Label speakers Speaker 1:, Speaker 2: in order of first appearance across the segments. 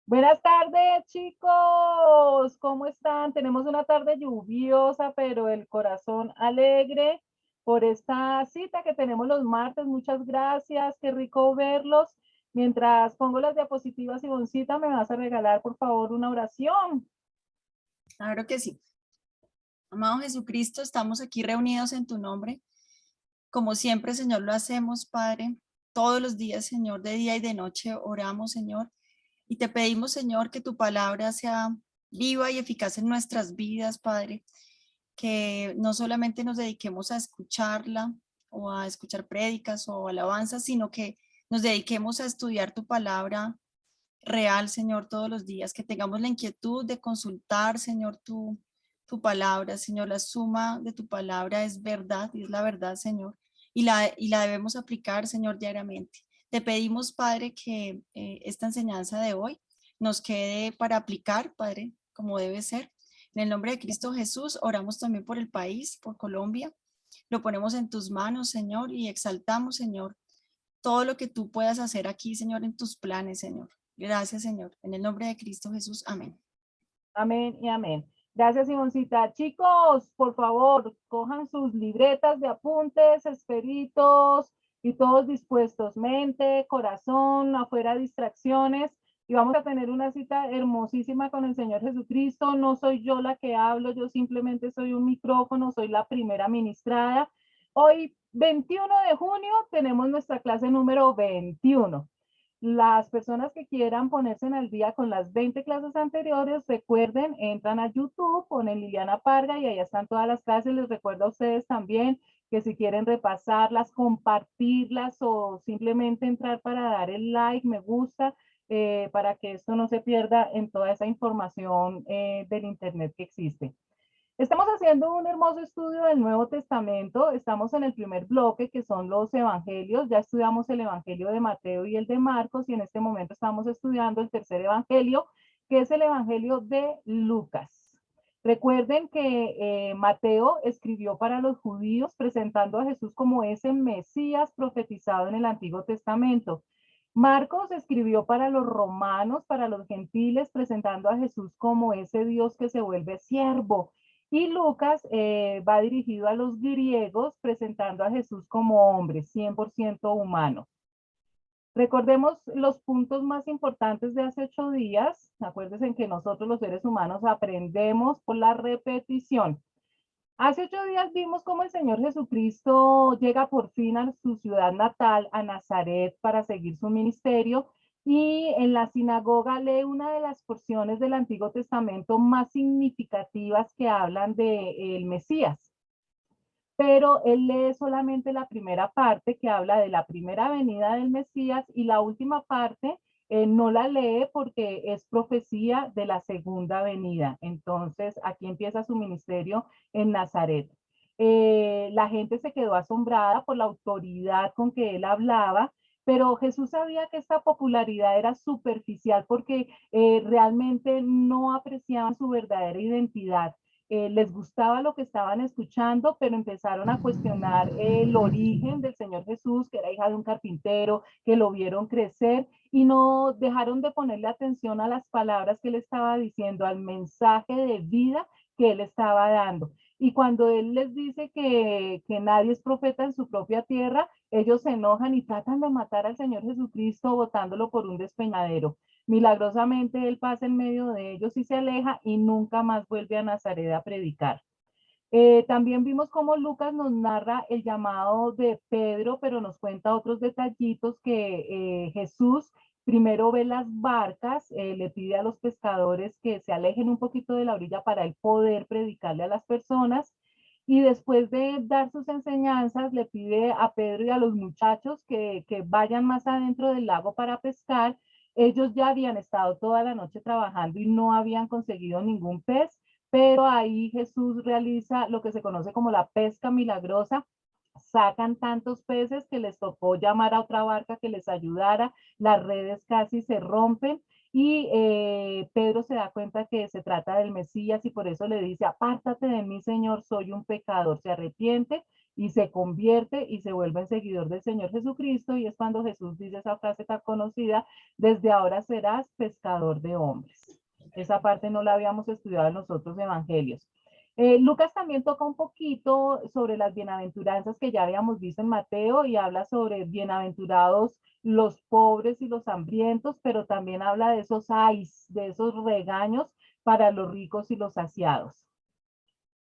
Speaker 1: Buenas tardes, chicos. ¿Cómo están? Tenemos una tarde lluviosa, pero el corazón alegre por esta cita que tenemos los martes. Muchas gracias. Qué rico verlos. Mientras pongo las diapositivas, Ivoncita, me vas a regalar, por favor, una oración.
Speaker 2: Claro que sí. Amado Jesucristo, estamos aquí reunidos en tu nombre. Como siempre, Señor, lo hacemos, Padre. Todos los días, Señor, de día y de noche oramos, Señor. Y te pedimos, Señor, que tu palabra sea viva y eficaz en nuestras vidas, Padre. Que no solamente nos dediquemos a escucharla o a escuchar prédicas o alabanzas, sino que nos dediquemos a estudiar tu palabra real, Señor, todos los días, que tengamos la inquietud de consultar, Señor, tu palabra, Señor, la suma de tu palabra es verdad y es la verdad, Señor, y la debemos aplicar, Señor, diariamente. Te pedimos, Padre, que esta enseñanza de hoy nos quede para aplicar, Padre, como debe ser. En el nombre de Cristo Jesús, oramos también por el país, por Colombia. Lo ponemos en tus manos, Señor, y exaltamos, Señor, todo lo que tú puedas hacer aquí, Señor, en tus planes, Señor. Gracias, Señor. En el nombre de Cristo Jesús. Amén.
Speaker 1: Amén y amén. Gracias, Simoncita. Chicos, por favor, cojan sus libretas de apuntes, esferitos y todos dispuestos. Mente, corazón, afuera distracciones. Y vamos a tener una cita hermosísima con el Señor Jesucristo. No soy yo la que hablo, yo simplemente soy un micrófono, soy la primera ministrada. Hoy, 21 de junio, tenemos nuestra clase número 21. Las personas que quieran ponerse en al día con las 20 clases anteriores, recuerden, entran a YouTube, ponen Liliana Parga y ahí están todas las clases. Les recuerdo a ustedes también que si quieren repasarlas, compartirlas o simplemente entrar para dar el like, me gusta, para que esto no se pierda en toda esa información del Internet que existe. Estamos haciendo un hermoso estudio del Nuevo Testamento. Estamos en el primer bloque, que son los evangelios. Ya estudiamos el evangelio de Mateo y el de Marcos, y en este momento estamos estudiando el tercer evangelio, que es el evangelio de Lucas. Recuerden que Mateo escribió para los judíos, presentando a Jesús como ese Mesías profetizado en el Antiguo Testamento. Marcos escribió para los romanos, para los gentiles, presentando a Jesús como ese Dios que se vuelve siervo. Y Lucas va dirigido a los griegos, presentando a Jesús como hombre, 100% humano. Recordemos los puntos más importantes de hace 8 días. Acuérdense que nosotros los seres humanos aprendemos por la repetición. Hace 8 días vimos cómo el Señor Jesucristo llega por fin a su ciudad natal, a Nazaret, para seguir su ministerio, y en la sinagoga lee una de las porciones del Antiguo Testamento más significativas que hablan de el Mesías. Pero él lee solamente la primera parte que habla de la primera venida del Mesías, y la última parte no la lee porque es profecía de la segunda venida. Entonces, aquí empieza su ministerio en Nazaret. La gente se quedó asombrada por la autoridad con que él hablaba, pero Jesús sabía que esta popularidad era superficial porque realmente no apreciaban su verdadera identidad. Les gustaba lo que estaban escuchando, pero empezaron a cuestionar el origen del Señor Jesús, que era hija de un carpintero, que lo vieron crecer, y no dejaron de ponerle atención a las palabras que él estaba diciendo, al mensaje de vida que él estaba dando. Y cuando él les dice que nadie es profeta en su propia tierra, ellos se enojan y tratan de matar al Señor Jesucristo botándolo por un despeñadero. Milagrosamente él pasa en medio de ellos y se aleja y nunca más vuelve a Nazaret a predicar. También vimos cómo Lucas nos narra el llamado de Pedro, pero nos cuenta otros detallitos que Jesús primero ve las barcas, le pide a los pescadores que se alejen un poquito de la orilla para él poder predicarle a las personas. Y después de dar sus enseñanzas, le pide a Pedro y a los muchachos que vayan más adentro del lago para pescar. Ellos ya habían estado toda la noche trabajando y no habían conseguido ningún pez, pero ahí Jesús realiza lo que se conoce como la pesca milagrosa. Sacan tantos peces que les tocó llamar a otra barca que les ayudara, las redes casi se rompen, y Pedro se da cuenta que se trata del Mesías y por eso le dice: apártate de mí, Señor, soy un pecador. Se arrepiente y se convierte y se vuelve en seguidor del Señor Jesucristo, y es cuando Jesús dice esa frase tan conocida: desde ahora serás pescador de hombres. Esa parte no la habíamos estudiado en los otros evangelios. Lucas también toca un poquito sobre las bienaventuranzas que ya habíamos visto en Mateo y habla sobre bienaventurados los pobres y los hambrientos, pero también habla de esos ais, de esos regaños para los ricos y los saciados.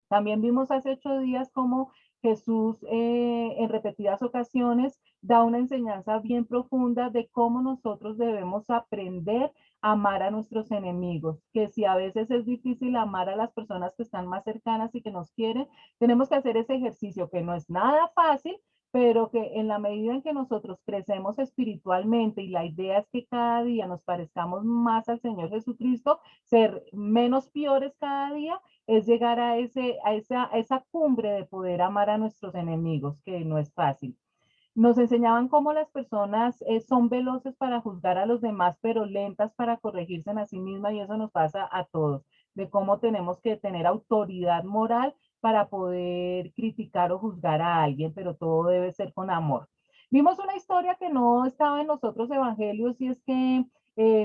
Speaker 1: También vimos hace 8 días cómo Jesús en repetidas ocasiones da una enseñanza bien profunda de cómo nosotros debemos aprender a amar a nuestros enemigos, que si a veces es difícil amar a las personas que están más cercanas y que nos quieren, tenemos que hacer ese ejercicio que no es nada fácil, pero que en la medida en que nosotros crecemos espiritualmente y la idea es que cada día nos parezcamos más al Señor Jesucristo, ser menos peores cada día, es llegar a esa cumbre de poder amar a nuestros enemigos, que no es fácil. Nos enseñaban cómo las personas son veloces para juzgar a los demás, pero lentas para corregirse a sí mismas, y eso nos pasa a todos, de cómo tenemos que tener autoridad moral para poder criticar o juzgar a alguien, pero todo debe ser con amor. Vimos una historia que no estaba en los otros evangelios, y es que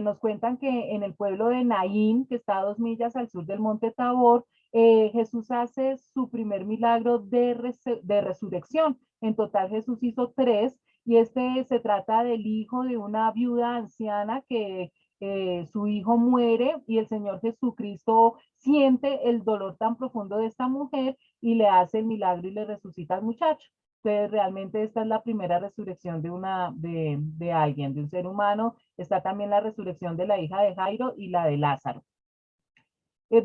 Speaker 1: nos cuentan que en el pueblo de Naín, que está a 2 millas al sur del monte Tabor, Jesús hace su primer milagro de resurrección. En total Jesús hizo 3, y este se trata del hijo de una viuda anciana que su hijo muere, y el Señor Jesucristo siente el dolor tan profundo de esta mujer y le hace el milagro y le resucita al muchacho. Entonces, realmente esta es la primera resurrección de alguien, de un ser humano. Está también la resurrección de la hija de Jairo y la de Lázaro.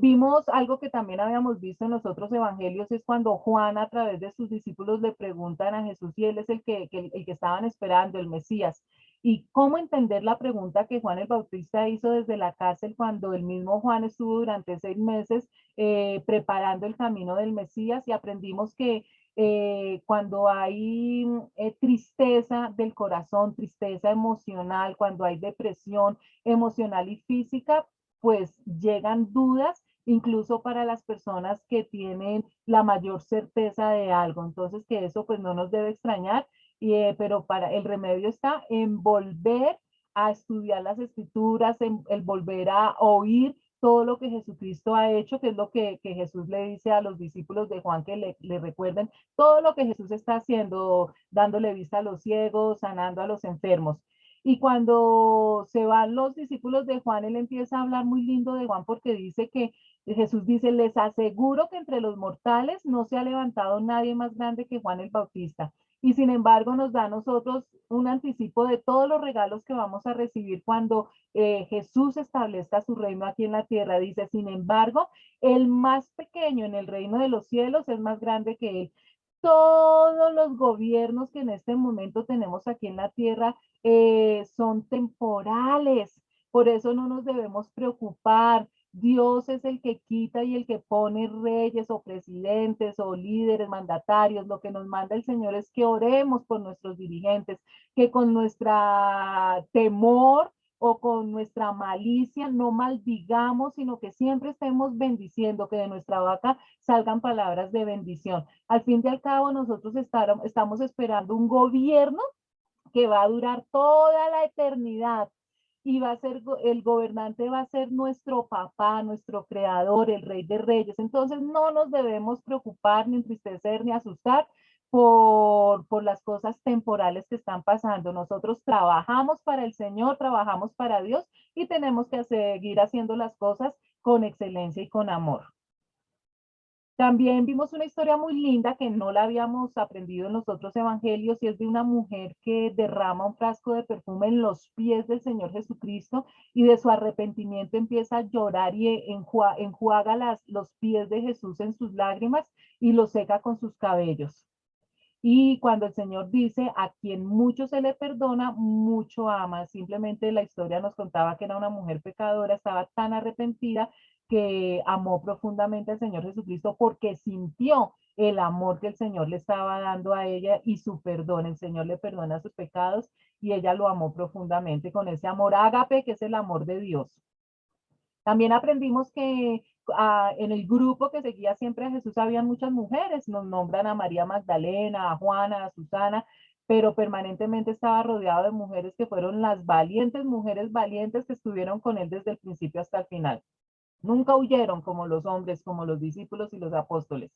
Speaker 1: Vimos algo que también habíamos visto en los otros evangelios, es cuando Juan a través de sus discípulos le preguntan a Jesús si él es el que estaban esperando, el Mesías. Y cómo entender la pregunta que Juan el Bautista hizo desde la cárcel cuando el mismo Juan estuvo durante 6 meses preparando el camino del Mesías, y aprendimos que cuando hay tristeza del corazón, tristeza emocional, cuando hay depresión emocional y física, pues llegan dudas incluso para las personas que tienen la mayor certeza de algo. Entonces, que eso pues no nos debe extrañar, pero para el remedio está en volver a estudiar las escrituras, en el volver a oír todo lo que Jesucristo ha hecho, que es lo que Jesús le dice a los discípulos de Juan, que le recuerden todo lo que Jesús está haciendo, dándole vista a los ciegos, sanando a los enfermos. Y cuando se van los discípulos de Juan, él empieza a hablar muy lindo de Juan, porque dice que Jesús dice, les aseguro que entre los mortales no se ha levantado nadie más grande que Juan el Bautista. Y sin embargo nos da a nosotros un anticipo de todos los regalos que vamos a recibir cuando Jesús establezca su reino aquí en la tierra. Dice, sin embargo, el más pequeño en el reino de los cielos es más grande que él. Todos los gobiernos que en este momento tenemos aquí en la tierra son temporales, por eso no nos debemos preocupar. Dios es el que quita y el que pone reyes o presidentes o líderes, mandatarios. Lo que nos manda el Señor es que oremos por nuestros dirigentes, que con nuestra temor o con nuestra malicia no maldigamos, sino que siempre estemos bendiciendo, que de nuestra boca salgan palabras de bendición. Al fin y al cabo, nosotros estamos esperando un gobierno que va a durar toda la eternidad, y va a ser, el gobernante va a ser nuestro papá, nuestro creador, el rey de reyes. Entonces no nos debemos preocupar, ni entristecer, ni asustar por las cosas temporales que están pasando. Nosotros trabajamos para el Señor, trabajamos para Dios, y tenemos que seguir haciendo las cosas con excelencia y con amor. También vimos una historia muy linda que no la habíamos aprendido en los otros evangelios, y es de una mujer que derrama un frasco de perfume en los pies del Señor Jesucristo, y de su arrepentimiento empieza a llorar y enjuaga los pies de Jesús en sus lágrimas y los seca con sus cabellos. Y cuando el Señor dice, a quien mucho se le perdona, mucho ama. Simplemente la historia nos contaba que era una mujer pecadora, estaba tan arrepentida que amó profundamente al Señor Jesucristo porque sintió el amor que el Señor le estaba dando a ella y su perdón. El Señor le perdona sus pecados y ella lo amó profundamente con ese amor ágape, que es el amor de Dios. También aprendimos que en el grupo que seguía siempre a Jesús habían muchas mujeres. Nos nombran a María Magdalena, a Juana, a Susana, pero permanentemente estaba rodeado de mujeres que fueron las valientes, mujeres valientes que estuvieron con él desde el principio hasta el final. Nunca huyeron como los hombres, como los discípulos y los apóstoles.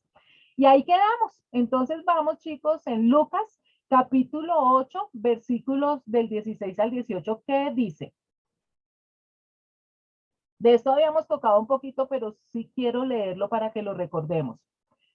Speaker 1: Y ahí quedamos. Entonces vamos, chicos, en Lucas capítulo 8, versículos del 16 al 18, ¿qué dice? De esto habíamos tocado un poquito, pero sí quiero leerlo para que lo recordemos.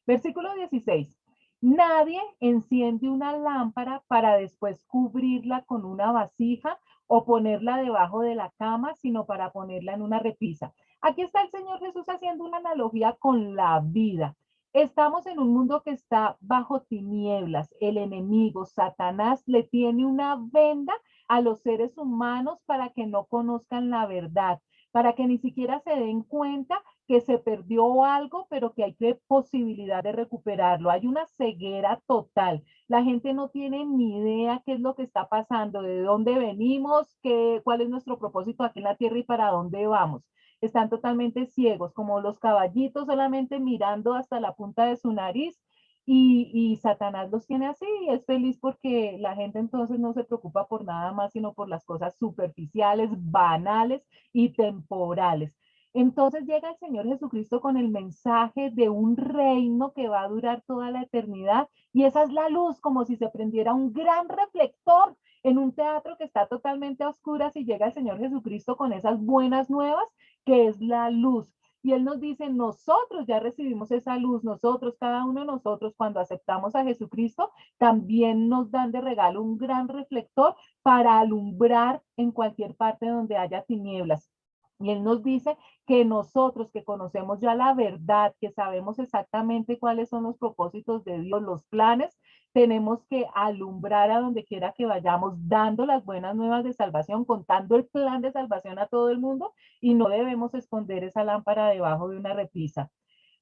Speaker 1: Versículo 16. Nadie enciende una lámpara para después cubrirla con una vasija o ponerla debajo de la cama, sino para ponerla en una repisa. Aquí está el Señor Jesús haciendo una analogía con la vida. Estamos en un mundo que está bajo tinieblas. El enemigo, Satanás, le tiene una venda a los seres humanos para que no conozcan la verdad, para que ni siquiera se den cuenta que se perdió algo, pero que hay posibilidad de recuperarlo. Hay una ceguera total. La gente no tiene ni idea qué es lo que está pasando, de dónde venimos, cuál es nuestro propósito aquí en la tierra y para dónde vamos. Están totalmente ciegos, como los caballitos, solamente mirando hasta la punta de su nariz. Y Satanás los tiene así, y es feliz porque la gente entonces no se preocupa por nada más, sino por las cosas superficiales, banales y temporales. Entonces llega el Señor Jesucristo con el mensaje de un reino que va a durar toda la eternidad, y esa es la luz, como si se prendiera un gran reflector en un teatro que está totalmente a oscuras, y llega el Señor Jesucristo con esas buenas nuevas, que es la luz. Y Él nos dice, nosotros ya recibimos esa luz, nosotros, cada uno de nosotros, cuando aceptamos a Jesucristo, también nos dan de regalo un gran reflector para alumbrar en cualquier parte donde haya tinieblas. Y Él nos dice que nosotros que conocemos ya la verdad, que sabemos exactamente cuáles son los propósitos de Dios, los planes, tenemos que alumbrar a donde quiera que vayamos, dando las buenas nuevas de salvación, contando el plan de salvación a todo el mundo, y no debemos esconder esa lámpara debajo de una repisa.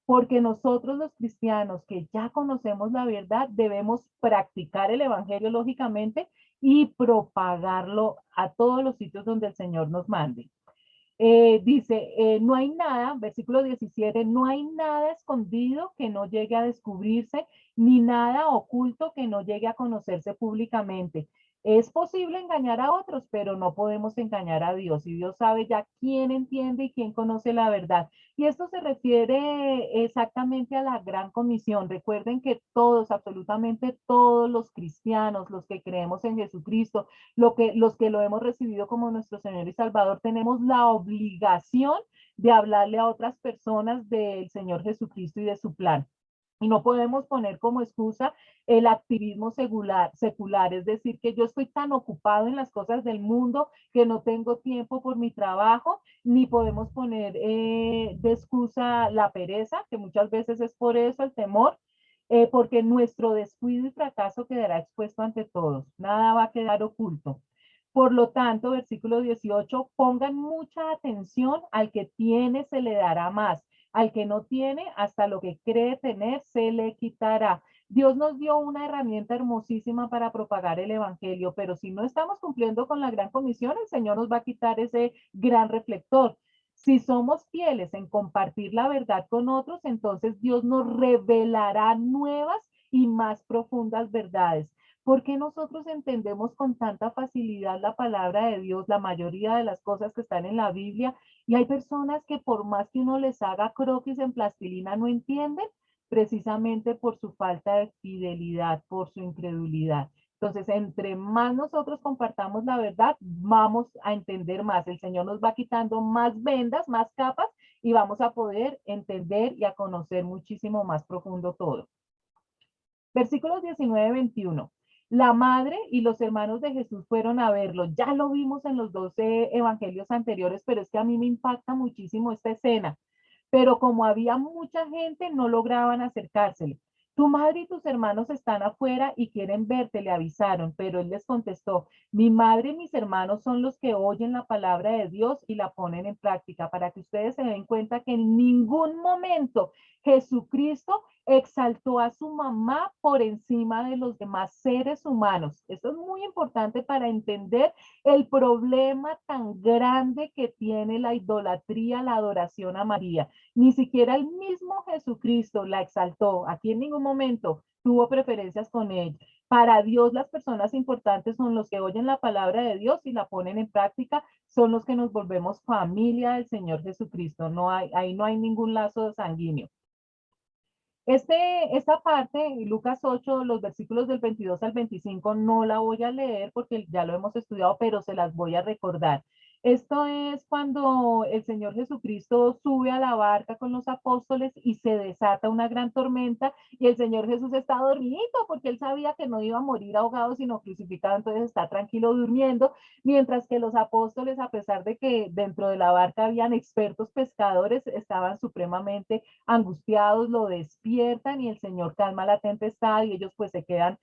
Speaker 1: Porque nosotros los cristianos que ya conocemos la verdad debemos practicar el evangelio lógicamente y propagarlo a todos los sitios donde el Señor nos mande. Dice, no hay nada, versículo 17, no hay nada escondido que no llegue a descubrirse, ni nada oculto que no llegue a conocerse públicamente. Es posible engañar a otros, pero no podemos engañar a Dios. Y Dios sabe ya quién entiende y quién conoce la verdad. Y esto se refiere exactamente a la gran comisión. Recuerden que todos, absolutamente todos los cristianos, los que creemos en Jesucristo, los que lo hemos recibido como nuestro Señor y Salvador, tenemos la obligación de hablarle a otras personas del Señor Jesucristo y de su plan. Y no podemos poner como excusa el activismo secular, es decir, que yo estoy tan ocupado en las cosas del mundo que no tengo tiempo por mi trabajo, ni podemos poner de excusa la pereza, que muchas veces es por eso el temor, porque nuestro descuido y fracaso quedará expuesto ante todos, nada va a quedar oculto. Por lo tanto, versículo 18, pongan mucha atención, al que tiene se le dará más, al que no tiene, hasta lo que cree tener se le quitará. Dios nos dio una herramienta hermosísima para propagar el evangelio, pero si no estamos cumpliendo con la gran comisión, el Señor nos va a quitar ese gran reflector. Si somos fieles en compartir la verdad con otros, entonces Dios nos revelará nuevas y más profundas verdades. ¿Por qué nosotros entendemos con tanta facilidad la palabra de Dios, la mayoría de las cosas que están en la Biblia? Y hay personas que por más que uno les haga croquis en plastilina no entienden, precisamente por su falta de fidelidad, por su incredulidad. Entonces, entre más nosotros compartamos la verdad, vamos a entender más. El Señor nos va quitando más vendas, más capas, y vamos a poder entender y a conocer muchísimo más profundo todo. Versículos 19-21. La madre y los hermanos de Jesús fueron a verlo. Ya lo vimos en los 12 evangelios anteriores, pero es que a mí me impacta muchísimo esta escena. Pero como había mucha gente, no lograban acercársele. Tu madre y tus hermanos están afuera y quieren verte, le avisaron, pero él les contestó, mi madre y mis hermanos son los que oyen la palabra de Dios y la ponen en práctica, para que ustedes se den cuenta que en ningún momento Jesucristo exaltó a su mamá por encima de los demás seres humanos. Esto es muy importante para entender el problema tan grande que tiene la idolatría, la adoración a María. Ni siquiera el mismo Jesucristo la exaltó. Aquí en ningún algún momento tuvo preferencias con ella. Para Dios, las personas importantes son los que oyen la palabra de Dios y la ponen en práctica, son los que nos volvemos familia del Señor Jesucristo. Ahí no hay ningún lazo sanguíneo. Esta parte, Lucas 8, los versículos del 22 al 25, no la voy a leer porque ya lo hemos estudiado, pero se las voy a recordar. Esto es cuando el Señor Jesucristo sube a la barca con los apóstoles y se desata una gran tormenta y el Señor Jesús está dormido porque él sabía que no iba a morir ahogado, sino crucificado, entonces está tranquilo durmiendo, mientras que los apóstoles, a pesar de que dentro de la barca habían expertos pescadores, estaban supremamente angustiados, lo despiertan y el Señor calma la tempestad y ellos pues se quedan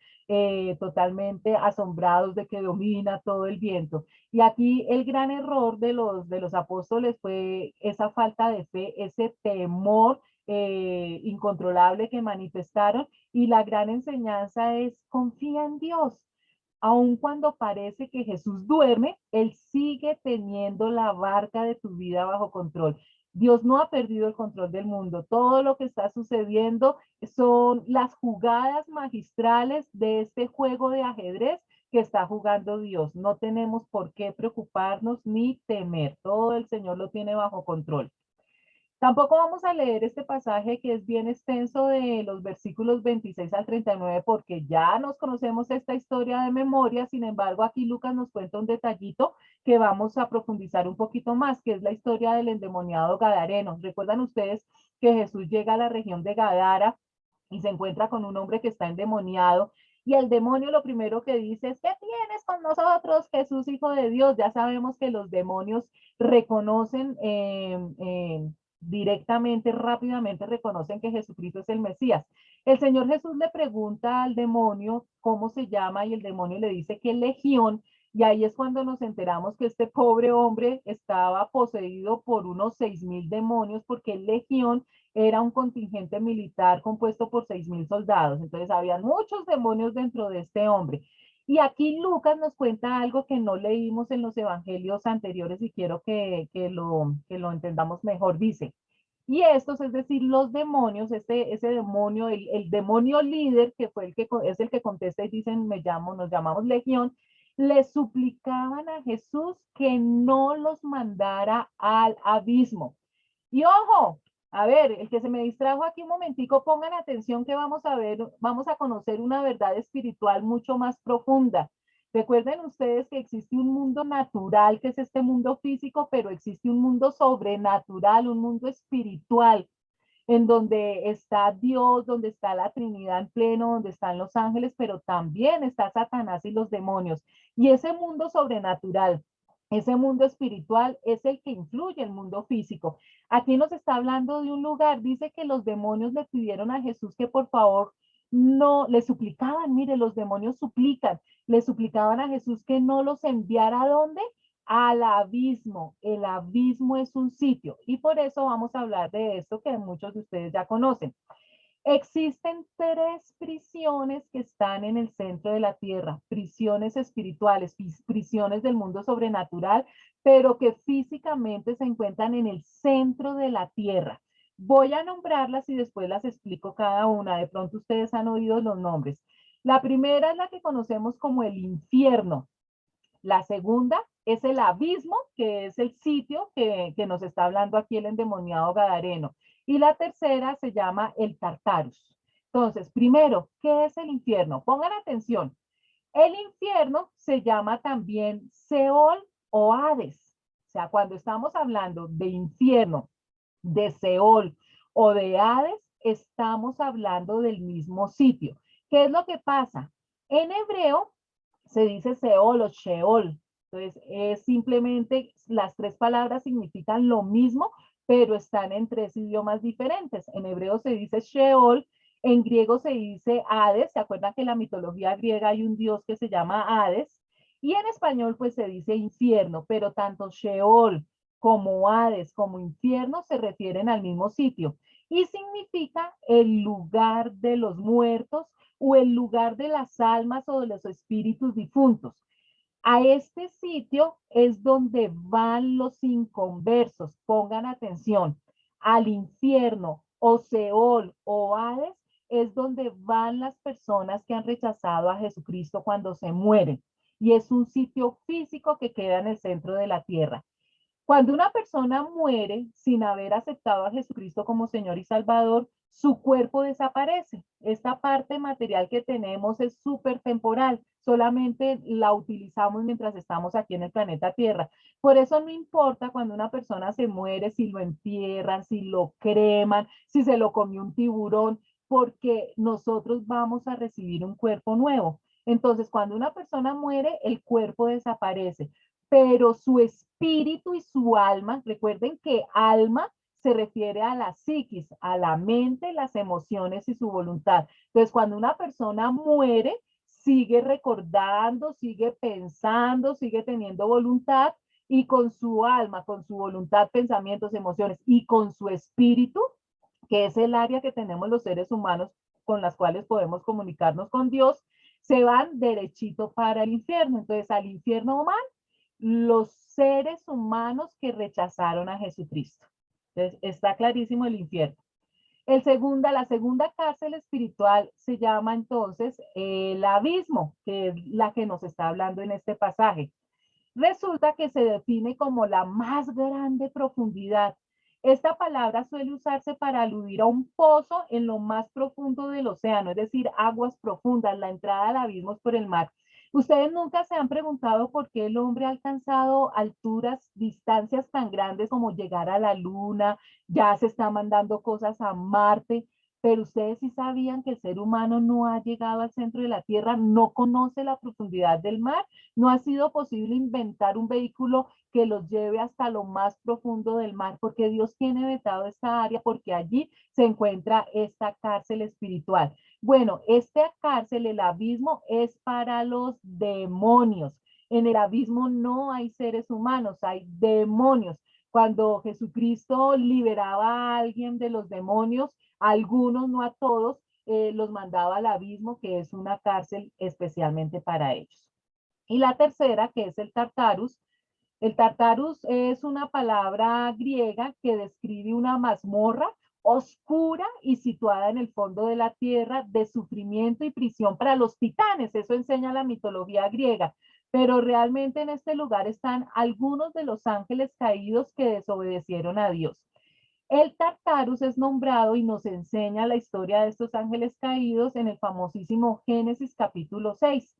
Speaker 1: totalmente asombrados de que domina todo el viento. Y aquí el gran error de los apóstoles fue esa falta de fe, ese temor incontrolable que manifestaron, y la gran enseñanza es confía en Dios. Aun cuando parece que Jesús duerme, Él sigue teniendo la barca de tu vida bajo control. Dios no ha perdido el control del mundo. Todo lo que está sucediendo son las jugadas magistrales de este juego de ajedrez que está jugando Dios. No tenemos por qué preocuparnos ni temer. Todo el Señor lo tiene bajo control. Tampoco vamos a leer este pasaje que es bien extenso de los versículos 26 al 39 porque ya nos conocemos esta historia de memoria. Sin embargo, aquí Lucas nos cuenta un detallito que vamos a profundizar un poquito más, que es la historia del endemoniado Gadareno. ¿Recuerdan ustedes que Jesús llega a la región de Gadara y se encuentra con un hombre que está endemoniado? Y el demonio lo primero que dice es, ¿qué tienes con nosotros, Jesús, Hijo de Dios? Ya sabemos que los demonios reconocen directamente, rápidamente reconocen que Jesucristo es el Mesías. El Señor Jesús le pregunta al demonio cómo se llama y el demonio le dice que legión, y ahí es cuando nos enteramos que este pobre hombre estaba poseído por unos 6,000 demonios, porque legión era un contingente militar compuesto por 6,000 soldados. Entonces había muchos demonios dentro de este hombre. Y aquí Lucas nos cuenta algo que no leímos en los evangelios anteriores y quiero que lo entendamos mejor. Dice, y estos, es decir, los demonios, ese demonio, el demonio líder, que fue es el que contesta y dicen, nos llamamos Legión, le suplicaban a Jesús que no los mandara al abismo. Y ojo, a ver, el que se me distrajo aquí un momentico, pongan atención que vamos a ver, vamos a conocer una verdad espiritual mucho más profunda. Recuerden ustedes que existe un mundo natural, que es este mundo físico, pero existe un mundo sobrenatural, un mundo espiritual, en donde está Dios, donde está la Trinidad en pleno, donde están los ángeles, pero también está Satanás y los demonios. Y ese mundo sobrenatural, ese mundo espiritual es el que influye el mundo físico. Aquí nos está hablando de un lugar, dice que los demonios le pidieron a Jesús que por favor no, le suplicaban, mire, los demonios suplican, le suplicaban a Jesús que no los enviara a dónde, al abismo. El abismo es un sitio y por eso vamos a hablar de esto que muchos de ustedes ya conocen. Existen tres prisiones que están en el centro de la tierra, prisiones espirituales, prisiones del mundo sobrenatural, pero que físicamente se encuentran en el centro de la tierra. Voy a nombrarlas y después las explico cada una. De pronto ustedes han oído los nombres. La primera es la que conocemos como el infierno. La segunda es el abismo, que es el sitio que nos está hablando aquí el endemoniado Gadareno. Y la tercera se llama el Tartarus. Entonces, primero, ¿qué es el infierno? Pongan atención. El infierno se llama también Seol o Hades. O sea, cuando estamos hablando de infierno, de Seol o de Hades, estamos hablando del mismo sitio. ¿Qué es lo que pasa? En hebreo se dice Seol o Sheol. Entonces, es simplemente las tres palabras significan lo mismo, pero están en tres idiomas diferentes. En hebreo se dice Sheol, en griego se dice Hades. ¿Se acuerdan que en la mitología griega hay un dios que se llama Hades? Y en español pues se dice infierno, pero tanto Sheol como Hades como infierno se refieren al mismo sitio y significa el lugar de los muertos o el lugar de las almas o de los espíritus difuntos. A este sitio es donde van los inconversos. Pongan atención. Al infierno o Seol o Hades es donde van las personas que han rechazado a Jesucristo cuando se mueren. Y es un sitio físico que queda en el centro de la tierra. Cuando una persona muere sin haber aceptado a Jesucristo como Señor y Salvador, su cuerpo desaparece. Esta parte material que tenemos es súper temporal, solamente la utilizamos mientras estamos aquí en el planeta Tierra. Por eso no importa cuando una persona se muere, si lo entierran, si lo creman, si se lo comió un tiburón, porque nosotros vamos a recibir un cuerpo nuevo. Entonces, cuando una persona muere, el cuerpo desaparece, pero su espíritu y su alma, recuerden que alma se refiere a la psiquis, a la mente, las emociones y su voluntad. Entonces, cuando una persona muere, sigue recordando, sigue pensando, sigue teniendo voluntad y con su alma, con su voluntad, pensamientos, emociones y con su espíritu, que es el área que tenemos los seres humanos con las cuales podemos comunicarnos con Dios, se van derechito para el infierno. Entonces, al infierno van los seres humanos que rechazaron a Jesucristo. Entonces, está clarísimo el infierno. La segunda cárcel espiritual se llama entonces el abismo, que es la que nos está hablando en este pasaje. Resulta que se define como la más grande profundidad. Esta palabra suele usarse para aludir a un pozo en lo más profundo del océano, es decir, aguas profundas, la entrada al abismo por el mar. Ustedes nunca se han preguntado por qué el hombre ha alcanzado alturas, distancias tan grandes como llegar a la luna, ya se está mandando cosas a Marte, pero ustedes sí sabían que el ser humano no ha llegado al centro de la Tierra, no conoce la profundidad del mar. No ha sido posible inventar un vehículo que los lleve hasta lo más profundo del mar, porque Dios tiene vetado esta área, porque allí se encuentra esta cárcel espiritual. Bueno, esta cárcel, el abismo, es para los demonios. En el abismo no hay seres humanos, hay demonios. Cuando Jesucristo liberaba a alguien de los demonios, a algunos, no a todos, los mandaba al abismo, que es una cárcel especialmente para ellos. Y la tercera, que es el Tartarus. El Tartarus es una palabra griega que describe una mazmorra oscura y situada en el fondo de la tierra de sufrimiento y prisión para los titanes. Eso enseña la mitología griega. Pero realmente en este lugar están algunos de los ángeles caídos que desobedecieron a Dios. El Tartarus es nombrado y nos enseña la historia de estos ángeles caídos en el famosísimo Génesis capítulo 6.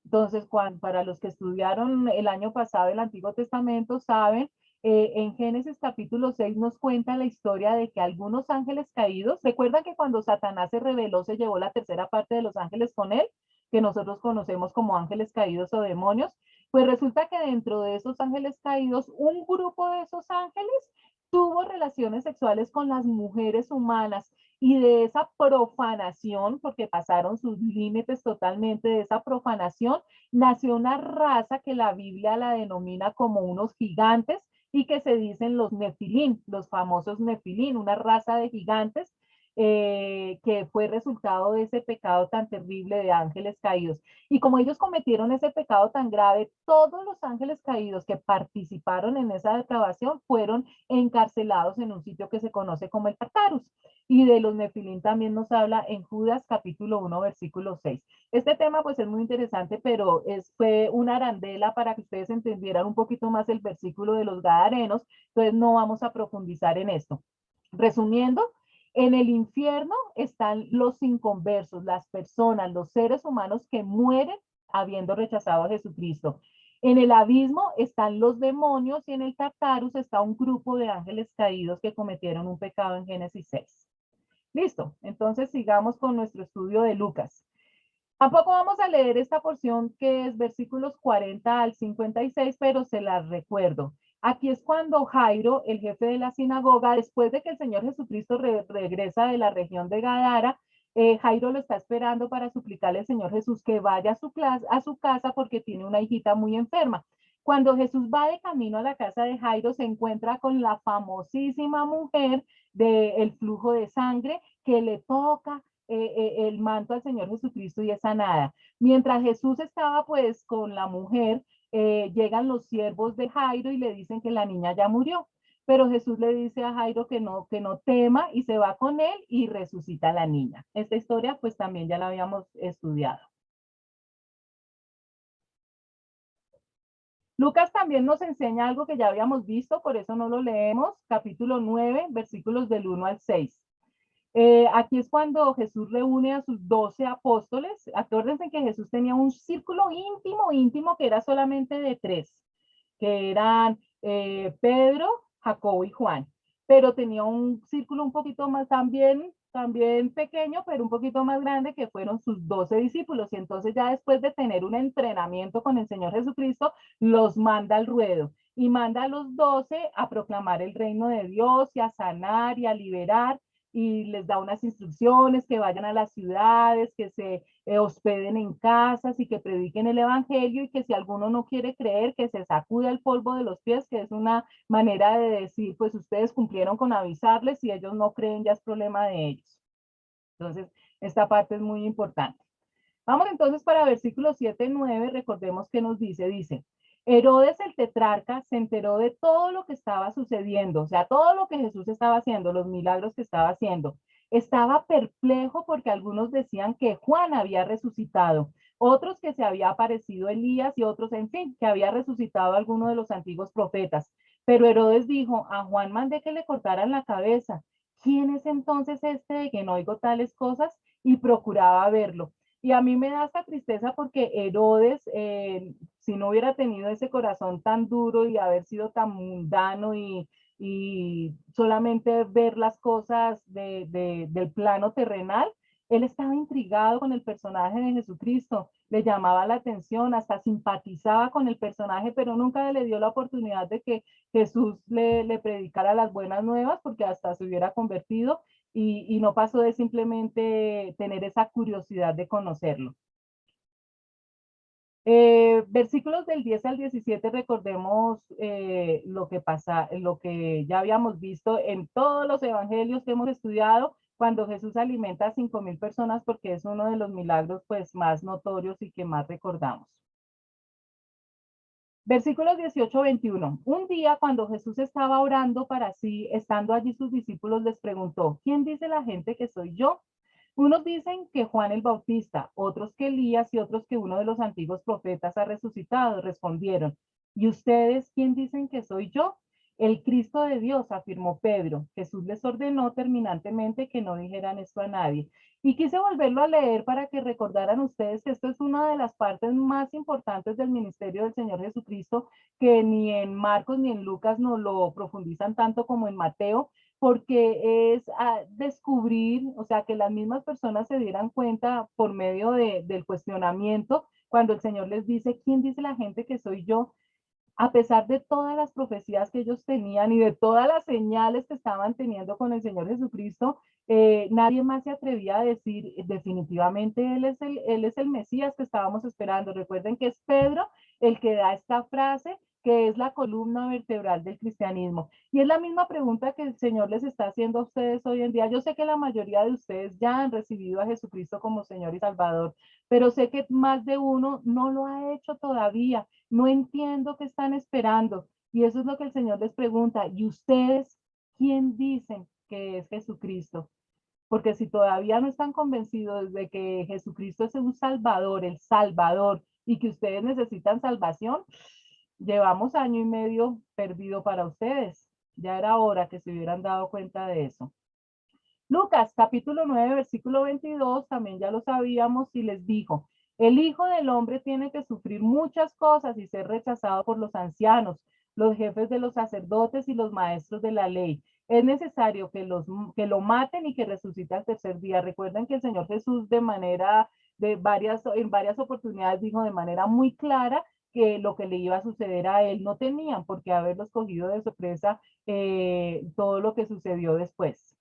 Speaker 1: Entonces, para los que estudiaron el año pasado el Antiguo Testamento, saben, en Génesis capítulo 6 nos cuenta la historia de que algunos ángeles caídos, recuerdan que cuando Satanás se rebeló, se llevó la tercera parte de los ángeles con él, que nosotros conocemos como ángeles caídos o demonios, pues resulta que dentro de esos ángeles caídos, un grupo de esos ángeles tuvo relaciones sexuales con las mujeres humanas y de esa profanación, porque pasaron sus límites totalmente, de esa profanación, nació una raza que la Biblia la denomina como unos gigantes y que se dicen los nefilín, los famosos nefilín, una raza de gigantes que fue resultado de ese pecado tan terrible de ángeles caídos. Y como ellos cometieron ese pecado tan grave, todos los ángeles caídos que participaron en esa depravación fueron encarcelados en un sitio que se conoce como el Tartarus. Y de los nefilín también nos habla en Judas capítulo 1, versículo 6. Este tema pues es muy interesante, pero fue una arandela para que ustedes entendieran un poquito más el versículo de los gadarenos, entonces no vamos a profundizar en esto. Resumiendo, en el infierno están los inconversos, las personas, los seres humanos que mueren habiendo rechazado a Jesucristo. En el abismo están los demonios y en el Tartarus está un grupo de ángeles caídos que cometieron un pecado en Génesis 6. Listo, entonces sigamos con nuestro estudio de Lucas. Tampoco vamos a leer esta porción que es versículos 40 al 56, pero se las recuerdo. Aquí es cuando Jairo, el jefe de la sinagoga, después de que el Señor Jesucristo regresa de la región de Gadara, Jairo lo está esperando para suplicarle al Señor Jesús que vaya a su casa porque tiene una hijita muy enferma. Cuando Jesús va de camino a la casa de Jairo, se encuentra con la famosísima mujer del flujo de sangre que le toca el manto al Señor Jesucristo y es sanada. Mientras Jesús estaba pues con la mujer, llegan los siervos de Jairo y le dicen que la niña ya murió. pero Jesús le dice a Jairo que no tema y se va con él y resucita a la niña. Esta historia pues también ya la habíamos estudiado. Lucas también nos enseña algo que ya habíamos visto, por eso no lo leemos, capítulo 9, versículos del 1 al 6. Aquí es cuando Jesús reúne a sus 12 apóstoles. Acuérdense que Jesús tenía un círculo íntimo que era solamente de 3, que eran Pedro, Jacobo y Juan. Pero tenía un círculo un poquito más también pequeño, pero un poquito más grande, que fueron sus 12 discípulos. Y entonces ya después de tener un entrenamiento con el Señor Jesucristo, los manda al ruedo y manda a los 12 a proclamar el reino de Dios y a sanar y a liberar, y les da unas instrucciones, que vayan a las ciudades, que se hospeden en casas y que prediquen el evangelio, y que si alguno no quiere creer, que se sacude el polvo de los pies, que es una manera de decir, pues ustedes cumplieron con avisarles, si ellos no creen ya es problema de ellos. Entonces, esta parte es muy importante. Vamos entonces para versículos 7 y 9, recordemos que nos dice, Herodes el tetrarca se enteró de todo lo que estaba sucediendo, o sea, todo lo que Jesús estaba haciendo, los milagros que estaba haciendo. Estaba perplejo porque algunos decían que Juan había resucitado, otros que se había aparecido Elías y otros, en fin, que había resucitado a alguno de los antiguos profetas. Pero Herodes dijo, a Juan mandé que le cortaran la cabeza. ¿Quién es entonces este de que no oigo tales cosas? Y procuraba verlo. Y a mí me da esta tristeza porque Herodes, si no hubiera tenido ese corazón tan duro y haber sido tan mundano y solamente ver las cosas del plano terrenal, él estaba intrigado con el personaje de Jesucristo, le llamaba la atención, hasta simpatizaba con el personaje, pero nunca le dio la oportunidad de que Jesús le predicara las buenas nuevas, porque hasta se hubiera convertido, y no pasó de simplemente tener esa curiosidad de conocerlo. Versículos del 10 al 17, recordemos lo que ya habíamos visto en todos los evangelios que hemos estudiado, cuando Jesús alimenta a 5,000 personas, porque es uno de los milagros pues más notorios y que más recordamos. Versículos 18-21. Un día, cuando Jesús estaba orando para sí, estando allí sus discípulos, les preguntó, ¿quién dice la gente que soy yo? Unos dicen que Juan el Bautista, otros que Elías y otros que uno de los antiguos profetas ha resucitado. Respondieron, ¿y ustedes quién dicen que soy yo? El Cristo de Dios, afirmó Pedro. Jesús les ordenó terminantemente que no dijeran esto a nadie. Y quise volverlo a leer para que recordaran ustedes que esto es una de las partes más importantes del ministerio del Señor Jesucristo, que ni en Marcos ni en Lucas nos lo profundizan tanto como en Mateo, porque es descubrir, o sea, que las mismas personas se dieran cuenta por medio del cuestionamiento, cuando el Señor les dice, ¿quién dice la gente que soy yo? A pesar de todas las profecías que ellos tenían y de todas las señales que estaban teniendo con el Señor Jesucristo, nadie más se atrevía a decir, definitivamente él es el Mesías que estábamos esperando. Recuerden que es Pedro el que da esta frase, que es la columna vertebral del cristianismo. Y es la misma pregunta que el Señor les está haciendo a ustedes hoy en día. Yo sé que la mayoría de ustedes ya han recibido a Jesucristo como Señor y Salvador, pero sé que más de uno no lo ha hecho todavía. No entiendo qué están esperando. Y eso es lo que el Señor les pregunta. ¿Y ustedes quién dicen que es Jesucristo? Porque si todavía no están convencidos de que Jesucristo es un Salvador, el Salvador, y que ustedes necesitan salvación, llevamos 1 año y medio perdido para ustedes. Ya era hora que se hubieran dado cuenta de eso. Lucas capítulo 9, versículo 22, también ya lo sabíamos, y les dijo, el Hijo del Hombre tiene que sufrir muchas cosas y ser rechazado por los ancianos, los jefes de los sacerdotes y los maestros de la ley. Es necesario que lo maten y que resucite al tercer día. Recuerden que el Señor Jesús en varias oportunidades dijo de manera muy clara que lo que le iba a suceder a él. No tenían por qué haberlos cogido de sorpresa todo lo que sucedió después.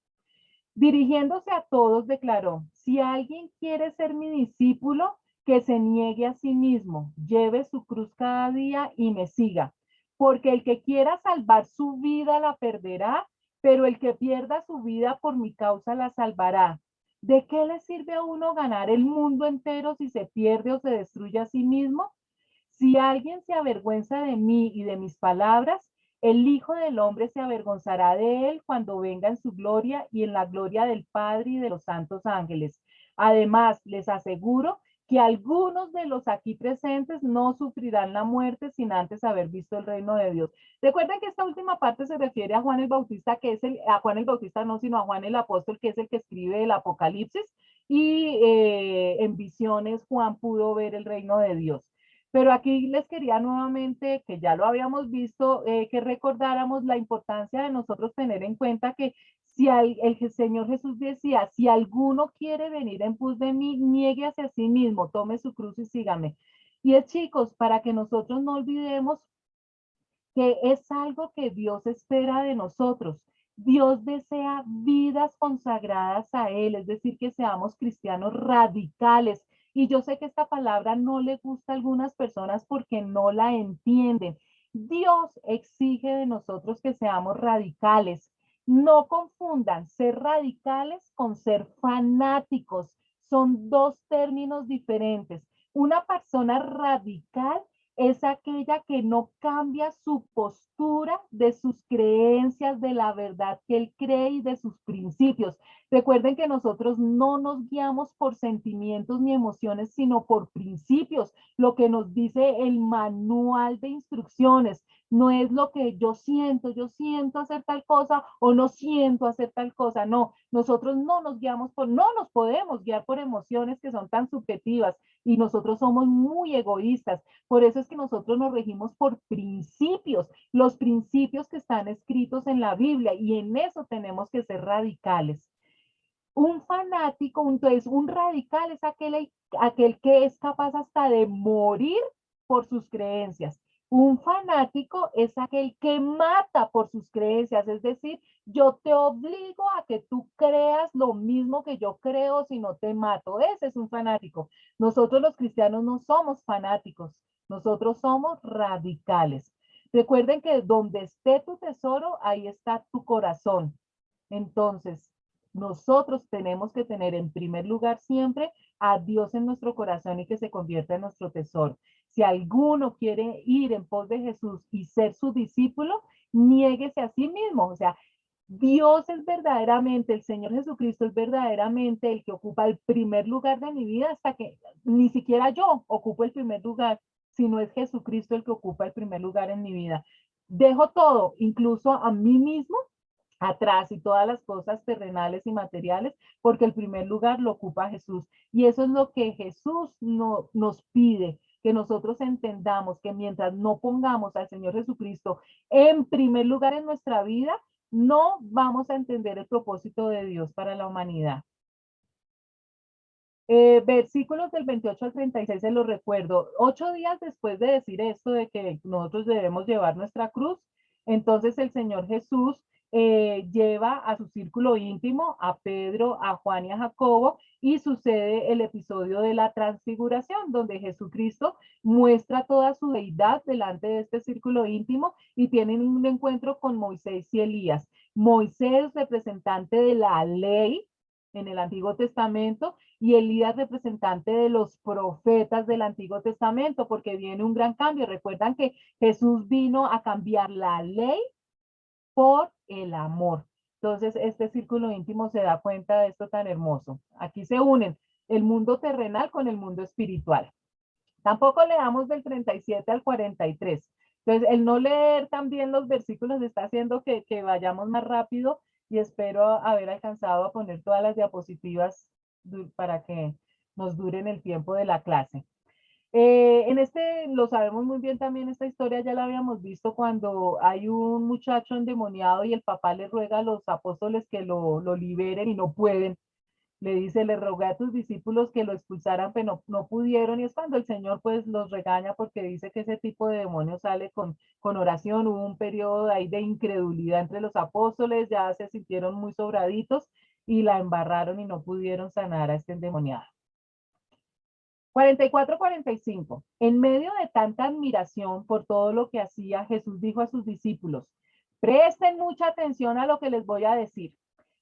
Speaker 1: Dirigiéndose a todos, declaró, si alguien quiere ser mi discípulo, que se niegue a sí mismo, lleve su cruz cada día y me siga. Porque el que quiera salvar su vida la perderá, pero el que pierda su vida por mi causa la salvará. ¿De qué le sirve a uno ganar el mundo entero si se pierde o se destruye a sí mismo? Si alguien se avergüenza de mí y de mis palabras, El Hijo del Hombre se avergonzará de él cuando venga en su gloria y en la gloria del Padre y de los santos ángeles. Además, les aseguro que algunos de los aquí presentes no sufrirán la muerte sin antes haber visto el reino de Dios. Recuerden que esta última parte se refiere a Juan el Bautista, que es a Juan el Bautista no, sino a Juan el Apóstol, que es el que escribe el Apocalipsis, y en visiones Juan pudo ver el reino de Dios. Pero aquí les quería nuevamente, que ya lo habíamos visto, que recordáramos la importancia de nosotros tener en cuenta que si el Señor Jesús decía, si alguno quiere venir en pos de mí, niegue hacia sí mismo, tome su cruz y sígame. Y es, chicos, para que nosotros no olvidemos que es algo que Dios espera de nosotros. Dios desea vidas consagradas a Él, es decir, que seamos cristianos radicales. Y yo sé que esta palabra no le gusta a algunas personas porque no la entienden. Dios exige de nosotros que seamos radicales. No confundan ser radicales con ser fanáticos. Son dos términos diferentes. Una persona radical es aquella que no cambia su postura de sus creencias, de la verdad que él cree y de sus principios. Recuerden que nosotros no nos guiamos por sentimientos ni emociones, sino por principios, lo que nos dice el manual de instrucciones. No es lo que yo siento hacer tal cosa o no siento hacer tal cosa. No, nosotros no nos guiamos por, no nos podemos guiar por emociones que son tan subjetivas y nosotros somos muy egoístas. Por eso es que nosotros nos regimos por principios, los principios que están escritos en la Biblia, y en eso tenemos que ser radicales. Un fanático, entonces un radical es aquel que es capaz hasta de morir por sus creencias. Un fanático es aquel que mata por sus creencias, es decir, yo te obligo a que tú creas lo mismo que yo creo, si no te mato. Ese es un fanático. Nosotros los cristianos no somos fanáticos, nosotros somos radicales. Recuerden que donde esté tu tesoro, ahí está tu corazón. Entonces, nosotros tenemos que tener en primer lugar siempre a Dios en nuestro corazón y que se convierta en nuestro tesoro. Si alguno quiere ir en pos de Jesús y ser su discípulo, niéguese a sí mismo. O sea, Dios es verdaderamente, el Señor Jesucristo es verdaderamente el que ocupa el primer lugar de mi vida, hasta que ni siquiera yo ocupo el primer lugar, sino es Jesucristo el que ocupa el primer lugar en mi vida. Dejo todo, incluso a mí mismo, atrás, y todas las cosas terrenales y materiales, porque el primer lugar lo ocupa Jesús. Y eso es lo que Jesús nos pide, que nosotros entendamos que mientras no pongamos al Señor Jesucristo en primer lugar en nuestra vida, no vamos a entender el propósito de Dios para la humanidad. Versículos del 28 al 36 se los recuerdo. 8 días después de decir esto, de que nosotros debemos llevar nuestra cruz, entonces el Señor Jesús lleva a su círculo íntimo, a Pedro, a Juan y a Jacobo, y sucede el episodio de la transfiguración, donde Jesucristo muestra toda su deidad delante de este círculo íntimo y tienen un encuentro con Moisés y Elías. Moisés, representante de la ley en el Antiguo Testamento, y Elías representante de los profetas del Antiguo Testamento, porque viene un gran cambio. Recuerdan que Jesús vino a cambiar la ley por el amor. Entonces, este círculo íntimo se da cuenta de esto tan hermoso. Aquí se unen el mundo terrenal con el mundo espiritual. Tampoco leamos del 37 al 43. Entonces, el no leer también los versículos está haciendo que vayamos más rápido, y espero haber alcanzado a poner todas las diapositivas para que nos duren el tiempo de la clase. En este, lo sabemos muy bien también, esta historia ya la habíamos visto cuando hay un muchacho endemoniado y el papá le ruega a los apóstoles que lo liberen y no pueden. Le dice, le rogué a tus discípulos que lo expulsaran, pero no pudieron, y es cuando el Señor pues los regaña porque dice que ese tipo de demonio sale con oración. Hubo un periodo ahí de incredulidad entre los apóstoles, ya se sintieron muy sobraditos y la embarraron y no pudieron sanar a este endemoniado. 44-45. En medio de tanta admiración por todo lo que hacía, Jesús dijo a sus discípulos, presten mucha atención a lo que les voy a decir.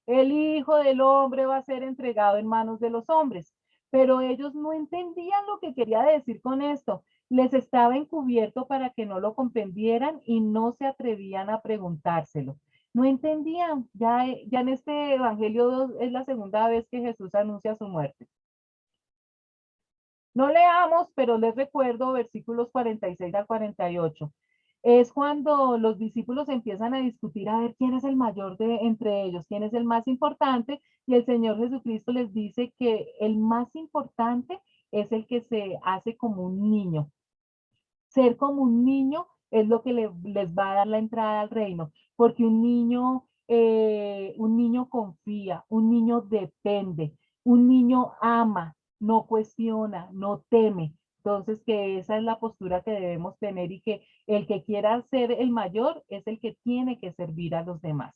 Speaker 1: El Hijo del Hombre va a ser entregado en manos de los hombres. Pero ellos no entendían lo que quería decir con esto. Les estaba encubierto para que no lo comprendieran y no se atrevían a preguntárselo. No entendían. Ya en este Evangelio es la segunda vez que Jesús anuncia su muerte. No leamos, pero les recuerdo versículos 46 al 48. Es cuando los discípulos empiezan a discutir a ver quién es el mayor de entre ellos, quién es el más importante, y el Señor Jesucristo les dice que el más importante es el que se hace como un niño. Ser como un niño es lo que les va a dar la entrada al reino, porque un niño confía, un niño depende, un niño ama, no cuestiona, no teme. Entonces, que esa es la postura que debemos tener y que el que quiera ser el mayor es el que tiene que servir a los demás.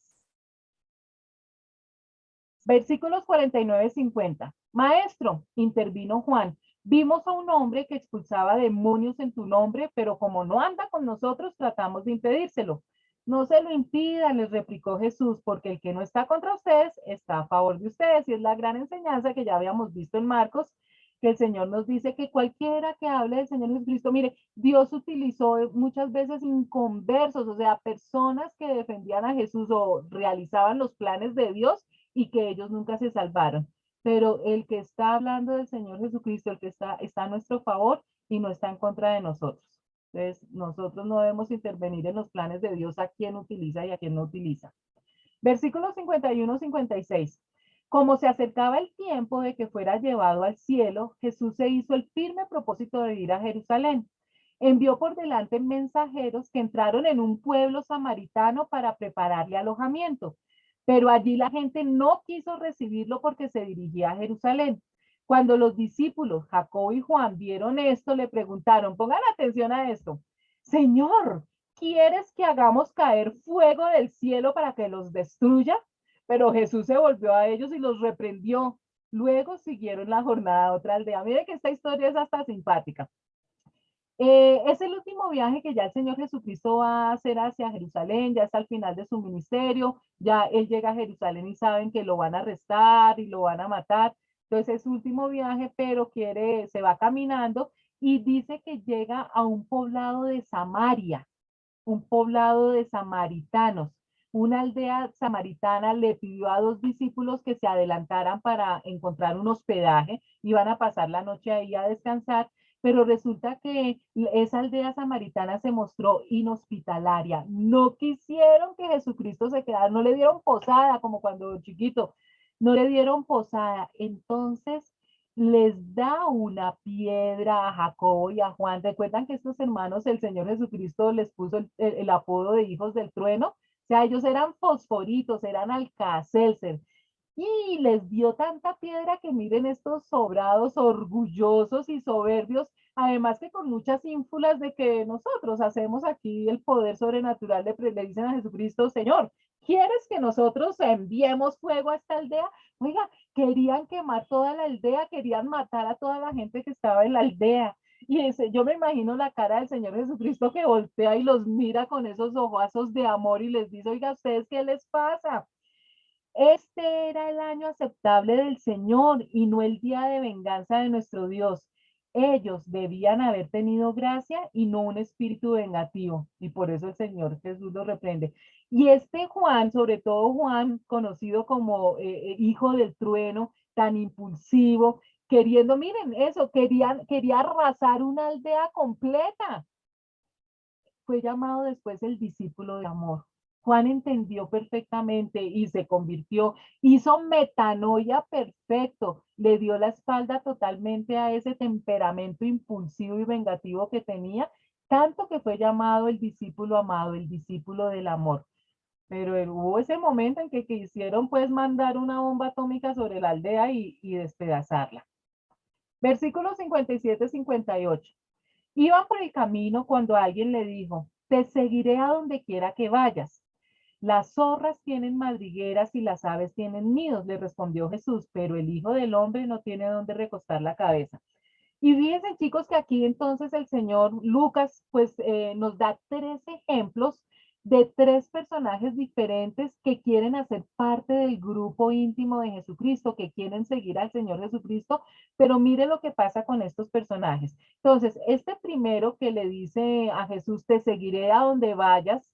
Speaker 1: Versículos 49 y 50. Maestro, intervino Juan, vimos a un hombre que expulsaba demonios en tu nombre, pero como no anda con nosotros, tratamos de impedírselo. No se lo impidan, les replicó Jesús, porque el que no está contra ustedes está a favor de ustedes. Y es la gran enseñanza que ya habíamos visto en Marcos, que el Señor nos dice que cualquiera que hable del Señor Jesucristo, mire, Dios utilizó muchas veces inconversos, o sea, personas que defendían a Jesús o realizaban los planes de Dios y que ellos nunca se salvaron. Pero el que está hablando del Señor Jesucristo, el que está a nuestro favor y no está en contra de nosotros. Entonces, nosotros no debemos intervenir en los planes de Dios a quién utiliza y a quién no utiliza. Versículos 51-56. Como se acercaba el tiempo de que fuera llevado al cielo, Jesús se hizo el firme propósito de ir a Jerusalén. Envió por delante mensajeros que entraron en un pueblo samaritano para prepararle alojamiento. Pero allí la gente no quiso recibirlo porque se dirigía a Jerusalén. Cuando los discípulos, Jacob y Juan, vieron esto, le preguntaron, pongan atención a esto, Señor, ¿quieres que hagamos caer fuego del cielo para que los destruya? Pero Jesús se volvió a ellos y los reprendió. Luego siguieron la jornada a otra aldea. Mire que esta historia es hasta simpática. Es el último viaje que ya el Señor Jesucristo va a hacer hacia Jerusalén, ya está al final de su ministerio, ya Él llega a Jerusalén y saben que lo van a arrestar y lo van a matar. Entonces es su último viaje, pero se va caminando y dice que llega a un poblado de Samaria, un poblado de samaritanos. Una aldea samaritana le pidió a dos discípulos que se adelantaran para encontrar un hospedaje, iban a pasar la noche ahí a descansar, pero resulta que esa aldea samaritana se mostró inhospitalaria. No quisieron que Jesucristo se quedara, no le dieron posada como cuando chiquito, no le dieron posada. Entonces les da una piedra a Jacobo y a Juan. Recuerdan que estos hermanos, el Señor Jesucristo les puso el apodo de hijos del trueno. O sea, ellos eran fosforitos, eran alcacelser. Y les dio tanta piedra que miren estos sobrados, orgullosos y soberbios, además que con muchas ínfulas de que nosotros hacemos aquí el poder sobrenatural, le dicen a Jesucristo, Señor, ¿quieres que nosotros enviemos fuego a esta aldea? Oiga, querían quemar toda la aldea, querían matar a toda la gente que estaba en la aldea. Y yo me imagino la cara del Señor Jesucristo que voltea y los mira con esos ojazos de amor y les dice, oiga, ¿ustedes qué les pasa? Este era el año aceptable del Señor y no el día de venganza de nuestro Dios. Ellos debían haber tenido gracia y no un espíritu vengativo. Y por eso el Señor Jesús los reprende. Y este Juan, sobre todo Juan, conocido como hijo del trueno, tan impulsivo, queriendo, miren eso, quería arrasar una aldea completa. Fue llamado después el discípulo de amor. Juan entendió perfectamente y se convirtió, hizo metanoia perfecto, le dio la espalda totalmente a ese temperamento impulsivo y vengativo que tenía, tanto que fue llamado el discípulo amado, el discípulo del amor. Pero hubo ese momento en que quisieron pues mandar una bomba atómica sobre la aldea y despedazarla. Versículos 57-58. Iban por el camino cuando alguien le dijo, te seguiré a donde quiera que vayas. Las zorras tienen madrigueras y las aves tienen nidos, le respondió Jesús, pero el Hijo del Hombre no tiene dónde recostar la cabeza. Y fíjense, chicos, que aquí entonces el señor Lucas pues nos da tres ejemplos de tres personajes diferentes que quieren hacer parte del grupo íntimo de Jesucristo, que quieren seguir al Señor Jesucristo, pero mire lo que pasa con estos personajes. Entonces, este primero que le dice a Jesús, te seguiré a donde vayas,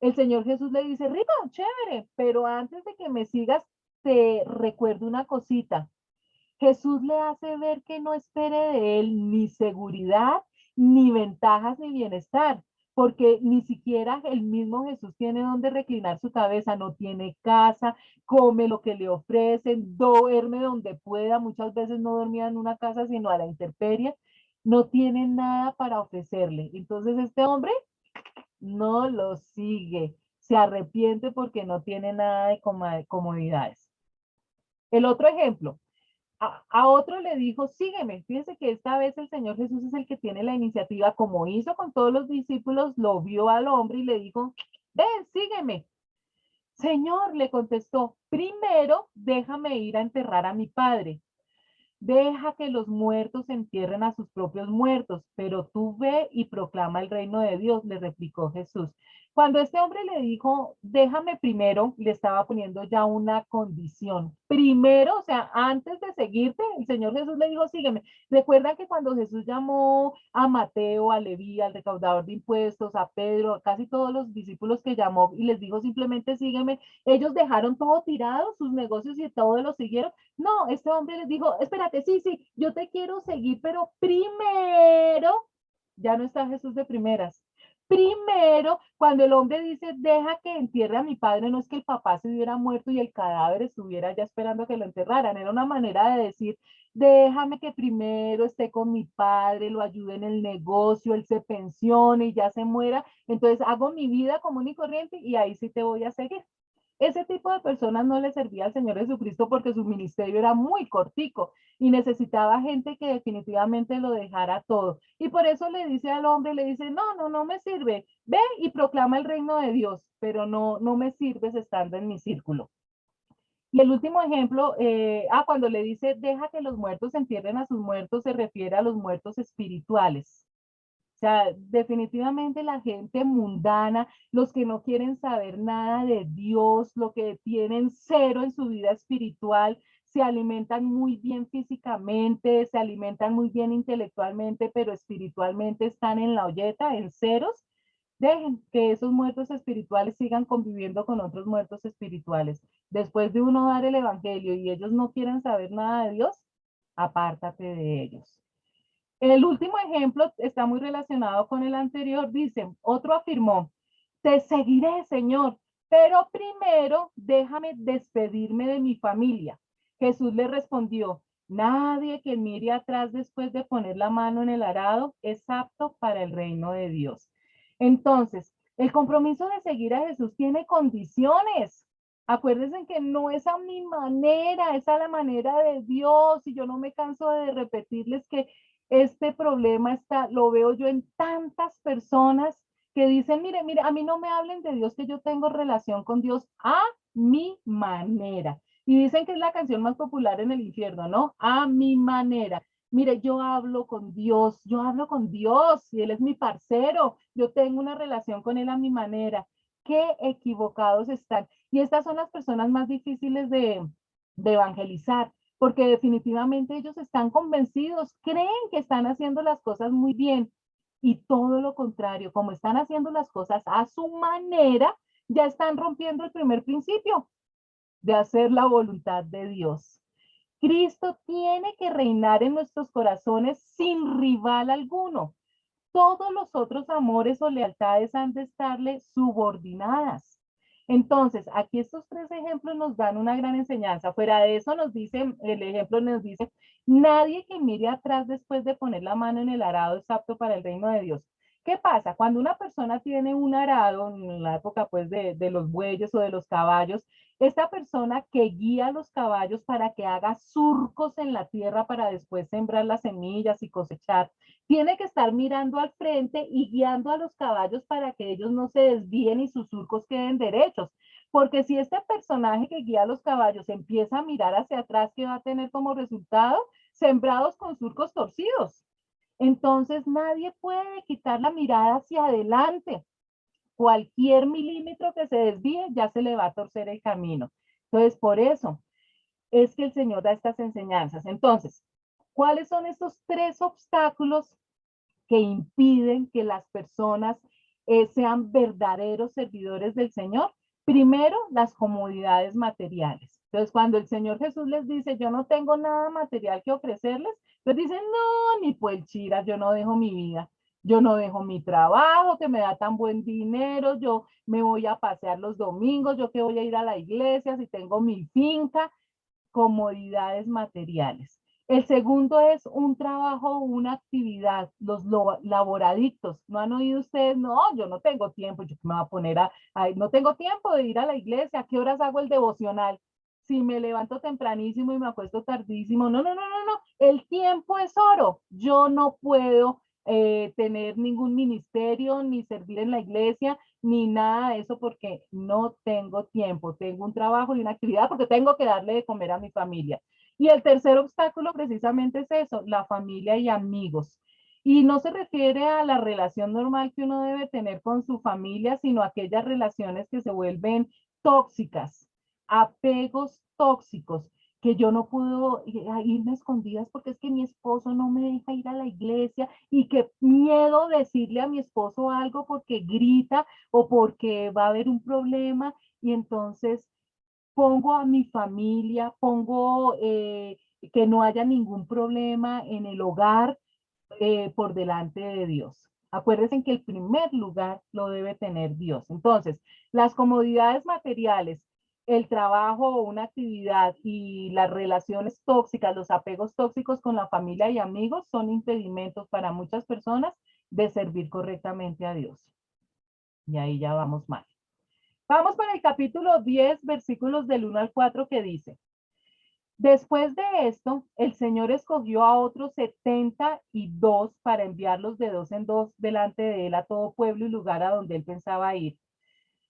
Speaker 1: el Señor Jesús le dice, rico, chévere, pero antes de que me sigas, te recuerdo una cosita. Jesús le hace ver que no espere de él ni seguridad, ni ventajas, ni bienestar, porque ni siquiera el mismo Jesús tiene donde reclinar su cabeza, no tiene casa, come lo que le ofrecen, duerme donde pueda, muchas veces no dormía en una casa, sino a la intemperie, no tiene nada para ofrecerle. Entonces este hombre no lo sigue, se arrepiente porque no tiene nada de comodidades. El otro ejemplo, a otro le dijo, sígueme. Fíjense que esta vez el Señor Jesús es el que tiene la iniciativa, como hizo con todos los discípulos, lo vio al hombre y le dijo, ven, sígueme. Señor, le contestó, primero déjame ir a enterrar a mi padre. Deja que los muertos entierren a sus propios muertos, pero tú ve y proclama el reino de Dios, le replicó Jesús. Cuando este hombre le dijo, déjame primero, le estaba poniendo ya una condición. Primero, o sea, antes de seguirte, el Señor Jesús le dijo, sígueme. Recuerdan que cuando Jesús llamó a Mateo, a Leví, al recaudador de impuestos, a Pedro, a casi todos los discípulos que llamó y les dijo simplemente, sígueme, ellos dejaron todo tirado, sus negocios y todo lo siguieron. No, este hombre les dijo, espérate, sí, sí, yo te quiero seguir, pero primero, ya no está Jesús de primeras. Primero, cuando el hombre dice, deja que entierre a mi padre, no es que el papá se hubiera muerto y el cadáver estuviera ya esperando a que lo enterraran, era una manera de decir, déjame que primero esté con mi padre, lo ayude en el negocio, él se pensione y ya se muera, entonces hago mi vida común y corriente y ahí sí te voy a seguir. Ese tipo de personas no le servía al Señor Jesucristo porque su ministerio era muy cortico y necesitaba gente que definitivamente lo dejara todo. Y por eso le dice al hombre, le dice, no, no, no me sirve, ve y proclama el reino de Dios, pero no, no me sirves estando en mi círculo. Y el último ejemplo, cuando le dice, deja que los muertos entierren a sus muertos, se refiere a los muertos espirituales. O sea, definitivamente la gente mundana, los que no quieren saber nada de Dios, lo que tienen cero en su vida espiritual, se alimentan muy bien físicamente, se alimentan muy bien intelectualmente, pero espiritualmente están en la olleta, en ceros. Dejen que esos muertos espirituales sigan conviviendo con otros muertos espirituales. Después de uno dar el evangelio y ellos no quieren saber nada de Dios, apártate de ellos. El último ejemplo está muy relacionado con el anterior. Dice, otro afirmó, te seguiré, Señor, pero primero déjame despedirme de mi familia. Jesús le respondió, nadie que mire atrás después de poner la mano en el arado es apto para el reino de Dios. Entonces, el compromiso de seguir a Jesús tiene condiciones. Acuérdense que no es a mi manera, es a la manera de Dios. Y yo no me canso de repetirles que este problema lo veo yo en tantas personas que dicen, mire, mire, a mí no me hablen de Dios, que yo tengo relación con Dios a mi manera. Y dicen que es la canción más popular en el infierno, ¿no? A mi manera. Mire, yo hablo con Dios y Él es mi parcero, yo tengo una relación con Él a mi manera. Qué equivocados están. Y estas son las personas más difíciles de evangelizar, porque definitivamente ellos están convencidos, creen que están haciendo las cosas muy bien y todo lo contrario, como están haciendo las cosas a su manera, ya están rompiendo el primer principio de hacer la voluntad de Dios. Cristo tiene que reinar en nuestros corazones sin rival alguno. Todos los otros amores o lealtades han de estarle subordinadas. Entonces, aquí estos tres ejemplos nos dan una gran enseñanza. Fuera de eso nos dice, el ejemplo nos dice, nadie que mire atrás después de poner la mano en el arado es apto para el reino de Dios. ¿Qué pasa? Cuando una persona tiene un arado, en la época pues de los bueyes o de los caballos, esta persona que guía a los caballos para que haga surcos en la tierra para después sembrar las semillas y cosechar, tiene que estar mirando al frente y guiando a los caballos para que ellos no se desvíen y sus surcos queden derechos. Porque si este personaje que guía a los caballos empieza a mirar hacia atrás, ¿qué va a tener como resultado? Sembrados con surcos torcidos. Entonces nadie puede quitar la mirada hacia adelante. cualquier milímetro que se desvíe ya se le va a torcer el camino. Entonces, por eso es que el Señor da estas enseñanzas. Entonces, ¿cuáles son estos tres obstáculos que impiden que las personas sean verdaderos servidores del Señor? Primero, las comodidades materiales. Entonces, cuando el Señor Jesús les dice, yo no tengo nada material que ofrecerles, pues dicen, no, ni pues chiras, yo no dejo mi vida. Yo no dejo mi trabajo que me da tan buen dinero, yo me voy a pasear los domingos, yo que voy a ir a la iglesia si tengo mi finca, comodidades materiales. El segundo es un trabajo o una actividad, los laboradictos. ¿No han oído ustedes? No, yo no tengo tiempo, yo me voy a poner no tengo tiempo de ir a la iglesia, ¿a qué horas hago el devocional? Si me levanto tempranísimo y me acuesto tardísimo, no, no, no, no, no, el tiempo es oro. Yo no puedo tener ningún ministerio, ni servir en la iglesia, ni nada de eso porque no tengo tiempo, tengo un trabajo y una actividad porque tengo que darle de comer a mi familia. Y el tercer obstáculo precisamente es eso, la familia y amigos. Y no se refiere a la relación normal que uno debe tener con su familia, sino a aquellas relaciones que se vuelven tóxicas, apegos tóxicos, que yo no puedo irme a escondidas porque es que mi esposo no me deja ir a la iglesia y qué miedo decirle a mi esposo algo porque grita o porque va a haber un problema y entonces pongo a mi familia, pongo que no haya ningún problema en el hogar por delante de Dios. Acuérdense que el primer lugar lo debe tener Dios. Entonces, las comodidades materiales, el trabajo o una actividad y las relaciones tóxicas, los apegos tóxicos con la familia y amigos son impedimentos para muchas personas de servir correctamente a Dios. Y ahí ya vamos mal. Vamos con el capítulo 10, versículos del 1 al 4 que dice, después de esto, el Señor escogió a otros 72 para enviarlos de dos en dos delante de él a todo pueblo y lugar a donde él pensaba ir.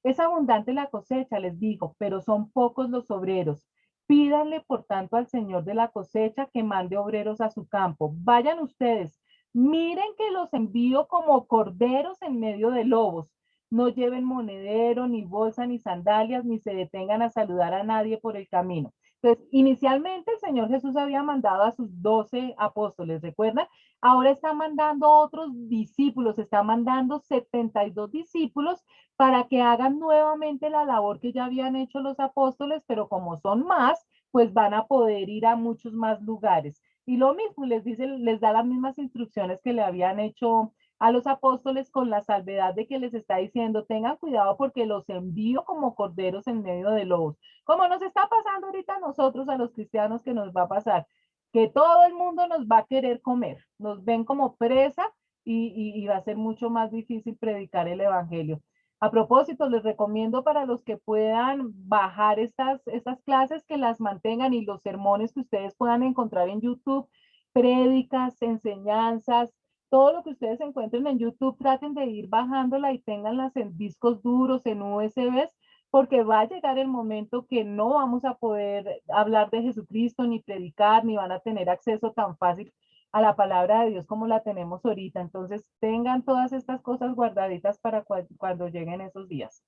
Speaker 1: Es abundante la cosecha, les dijo, pero son pocos los obreros. Pídanle, por tanto, al Señor de la cosecha que mande obreros a su campo. Vayan ustedes, miren que los envío como corderos en medio de lobos. No lleven monedero, ni bolsa, ni sandalias, ni se detengan a saludar a nadie por el camino. Entonces, inicialmente el Señor Jesús había mandado a sus 12 apóstoles, ¿recuerdan? Ahora está mandando otros discípulos, está mandando 72 discípulos para que hagan nuevamente la labor que ya habían hecho los apóstoles, pero como son más, pues van a poder ir a muchos más lugares. Y lo mismo les dice, les da las mismas instrucciones que le habían hecho a los apóstoles con la salvedad de que les está diciendo, tengan cuidado porque los envío como corderos en medio de lobos. Como nos está pasando ahorita a nosotros, a los cristianos, que nos va a pasar, que todo el mundo nos va a querer comer, nos ven como presa y va a ser mucho más difícil predicar el evangelio. A propósito, les recomiendo para los que puedan bajar estas clases que las mantengan y los sermones que ustedes puedan encontrar en YouTube, prédicas, enseñanzas, todo lo que ustedes encuentren en YouTube, traten de ir bajándola y ténganlas en discos duros, en USBs, porque va a llegar el momento que no vamos a poder hablar de Jesucristo, ni predicar, ni van a tener acceso tan fácil a la palabra de Dios como la tenemos ahorita. Entonces, tengan todas estas cosas guardaditas para cuando lleguen esos días.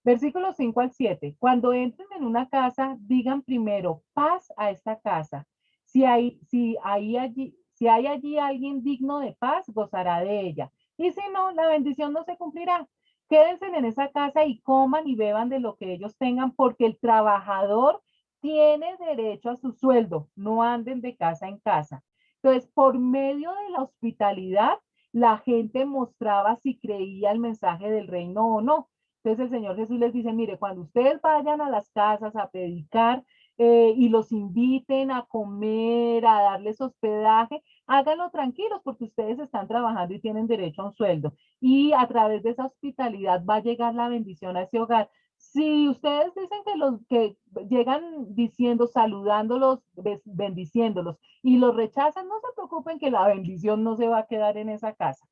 Speaker 1: Versículos 5 al 7. Cuando entren en una casa, digan primero, paz a esta casa. Si hay allí alguien digno de paz, gozará de ella. Y si no, la bendición no se cumplirá. Quédense en esa casa y coman y beban de lo que ellos tengan, porque el trabajador tiene derecho a su sueldo. No anden de casa en casa. Entonces, por medio de la hospitalidad, la gente mostraba si creía el mensaje del reino o no. Entonces el Señor Jesús les dice, mire, cuando ustedes vayan a las casas a predicar y los inviten a comer, a darles hospedaje, háganlo tranquilos porque ustedes están trabajando y tienen derecho a un sueldo. Y a través de esa hospitalidad va a llegar la bendición a ese hogar. Si ustedes dicen que los que llegan diciendo, saludándolos, bendiciéndolos y los rechazan, no se preocupen que la bendición no se va a quedar en esa casa.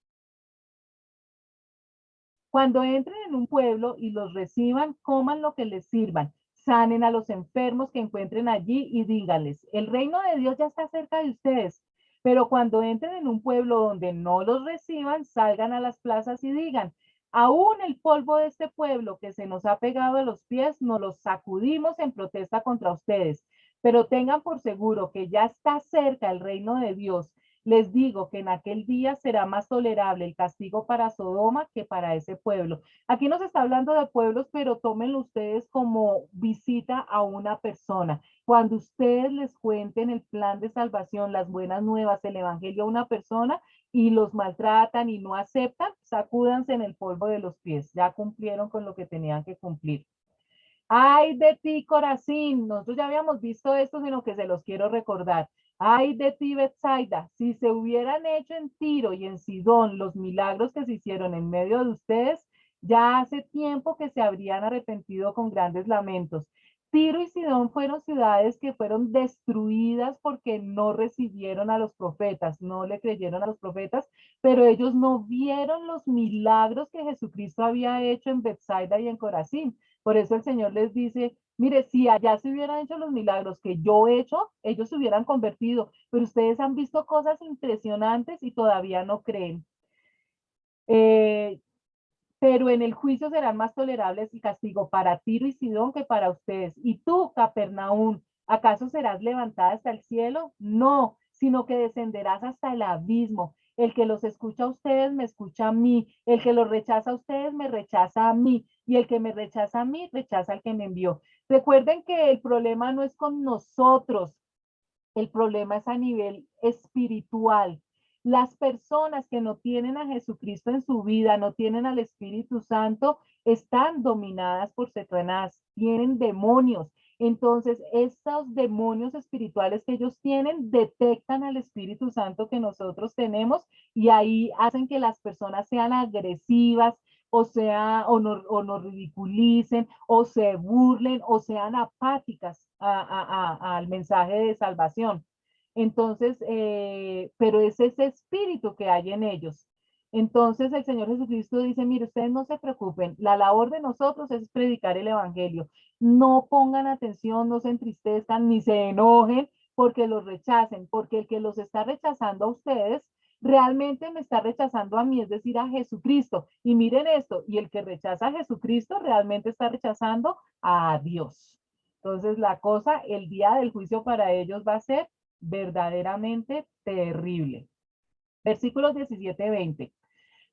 Speaker 1: Cuando entren en un pueblo y los reciban, coman lo que les sirvan, sanen a los enfermos que encuentren allí y díganles, el reino de Dios ya está cerca de ustedes. Pero cuando entren en un pueblo donde no los reciban, salgan a las plazas y digan, aún el polvo de este pueblo que se nos ha pegado a los pies, nos los sacudimos en protesta contra ustedes. Pero tengan por seguro que ya está cerca el reino de Dios. Les digo que en aquel día será más tolerable el castigo para Sodoma que para ese pueblo. Aquí nos está hablando de pueblos, pero tómenlo ustedes como visita a una persona. Cuando ustedes les cuenten el plan de salvación, las buenas nuevas, el evangelio a una persona y los maltratan y no aceptan, sacúdanse en el polvo de los pies. Ya cumplieron con lo que tenían que cumplir. Ay de ti, Corazín. Nosotros ya habíamos visto esto, sino que se los quiero recordar. Ay de ti, Betsaida. Si se hubieran hecho en Tiro y en Sidón los milagros que se hicieron en medio de ustedes, ya hace tiempo que se habrían arrepentido con grandes lamentos. Tiro y Sidón fueron ciudades que fueron destruidas porque no recibieron a los profetas, no le creyeron a los profetas, pero ellos no vieron los milagros que Jesucristo había hecho en Betsaida y en Corazín. Por eso el Señor les dice, mire, si allá se hubieran hecho los milagros que yo he hecho, ellos se hubieran convertido, pero ustedes han visto cosas impresionantes y todavía no creen. Pero en el juicio serán más tolerables el castigo para Tiro y Sidón que para ustedes. Y tú, Capernaum, ¿acaso serás levantada hasta el cielo? No, sino que descenderás hasta el abismo. El que los escucha a ustedes me escucha a mí, el que los rechaza a ustedes me rechaza a mí, y el que me rechaza a mí rechaza al que me envió. Recuerden que el problema no es con nosotros, el problema es a nivel espiritual. Las personas que no tienen a Jesucristo en su vida, no tienen al Espíritu Santo, están dominadas por Satanás, tienen demonios. Entonces, estos demonios espirituales que ellos tienen detectan al Espíritu Santo que nosotros tenemos y ahí hacen que las personas sean agresivas, o sea, o nos ridiculicen, o se burlen, o sean apáticas al mensaje de salvación. Entonces, pero es ese espíritu que hay en ellos. Entonces el Señor Jesucristo dice, mire, ustedes no se preocupen, la labor de nosotros es predicar el Evangelio. No pongan atención, no se entristezcan, ni se enojen porque los rechacen, porque el que los está rechazando a ustedes realmente me está rechazando a mí, es decir, a Jesucristo. Y miren esto, y el que rechaza a Jesucristo realmente está rechazando a Dios. Entonces la cosa, el día del juicio para ellos va a ser verdaderamente terrible. Versículos 17-20.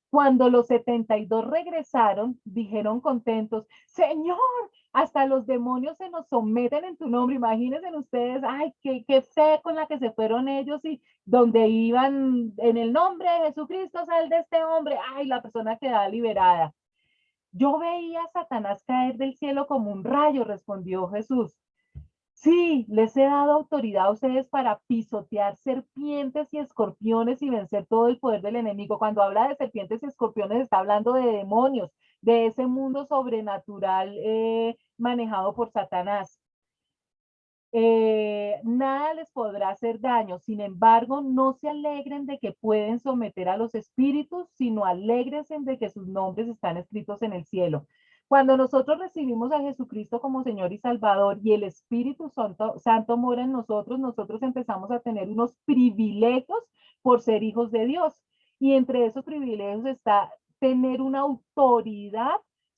Speaker 1: Cuando los 72 regresaron, dijeron contentos, Señor, hasta los demonios se nos someten en tu nombre. Imagínense ustedes, ay, qué fe con la que se fueron ellos y donde iban en el nombre de Jesucristo, sal de este hombre. Ay, la persona queda liberada. Yo veía a Satanás caer del cielo como un rayo, respondió Jesús. Sí, les he dado autoridad a ustedes para pisotear serpientes y escorpiones y vencer todo el poder del enemigo. Cuando habla de serpientes y escorpiones está hablando de demonios, de ese mundo sobrenatural manejado por Satanás. Nada les podrá hacer daño. Sin embargo, no se alegren de que pueden someter a los espíritus, sino alegrense de que sus nombres están escritos en el cielo. Cuando nosotros recibimos a Jesucristo como Señor y Salvador y el Espíritu Santo mora en nosotros, nosotros empezamos a tener unos privilegios por ser hijos de Dios. Y entre esos privilegios está tener una autoridad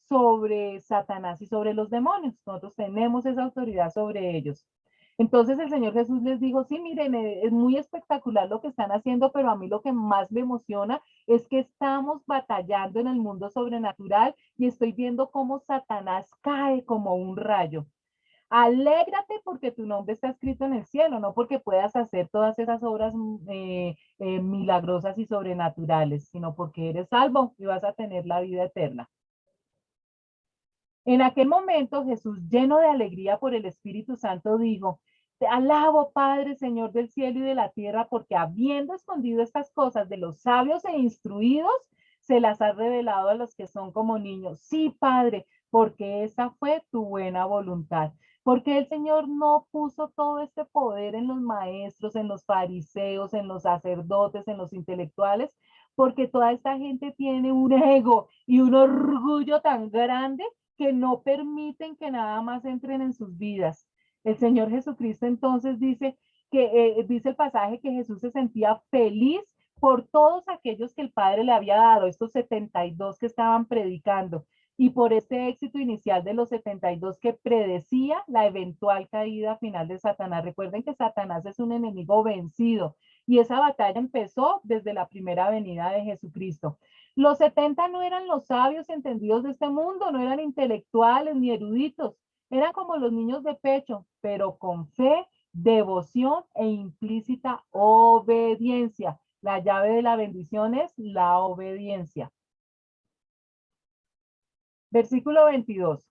Speaker 1: sobre Satanás y sobre los demonios. Nosotros tenemos esa autoridad sobre ellos. Entonces el Señor Jesús les dijo, sí, miren, es muy espectacular lo que están haciendo, pero a mí lo que más me emociona es que estamos batallando en el mundo sobrenatural y estoy viendo cómo Satanás cae como un rayo. Alégrate porque tu nombre está escrito en el cielo, no porque puedas hacer todas esas obras milagrosas y sobrenaturales, sino porque eres salvo y vas a tener la vida eterna. En aquel momento Jesús, lleno de alegría por el Espíritu Santo, dijo, te alabo, Padre, Señor del cielo y de la tierra, porque habiendo escondido estas cosas de los sabios e instruidos, se las ha revelado a los que son como niños. Sí, Padre, porque esa fue tu buena voluntad. Porque el Señor no puso todo este poder en los maestros, en los fariseos, en los sacerdotes, en los intelectuales, porque toda esta gente tiene un ego y un orgullo tan grande que no permiten que nada más entren en sus vidas. El Señor Jesucristo entonces dice, que dice el pasaje que Jesús se sentía feliz por todos aquellos que el Padre le había dado, estos 72 que estaban predicando, y por este éxito inicial de los 72 que predecía la eventual caída final de Satanás. Recuerden que Satanás es un enemigo vencido, y esa batalla empezó desde la primera venida de Jesucristo. Los 70 no eran los sabios entendidos de este mundo, no eran intelectuales ni eruditos, eran como los niños de pecho, pero con fe, devoción e implícita obediencia. La llave de la bendición es la obediencia. Versículo 22.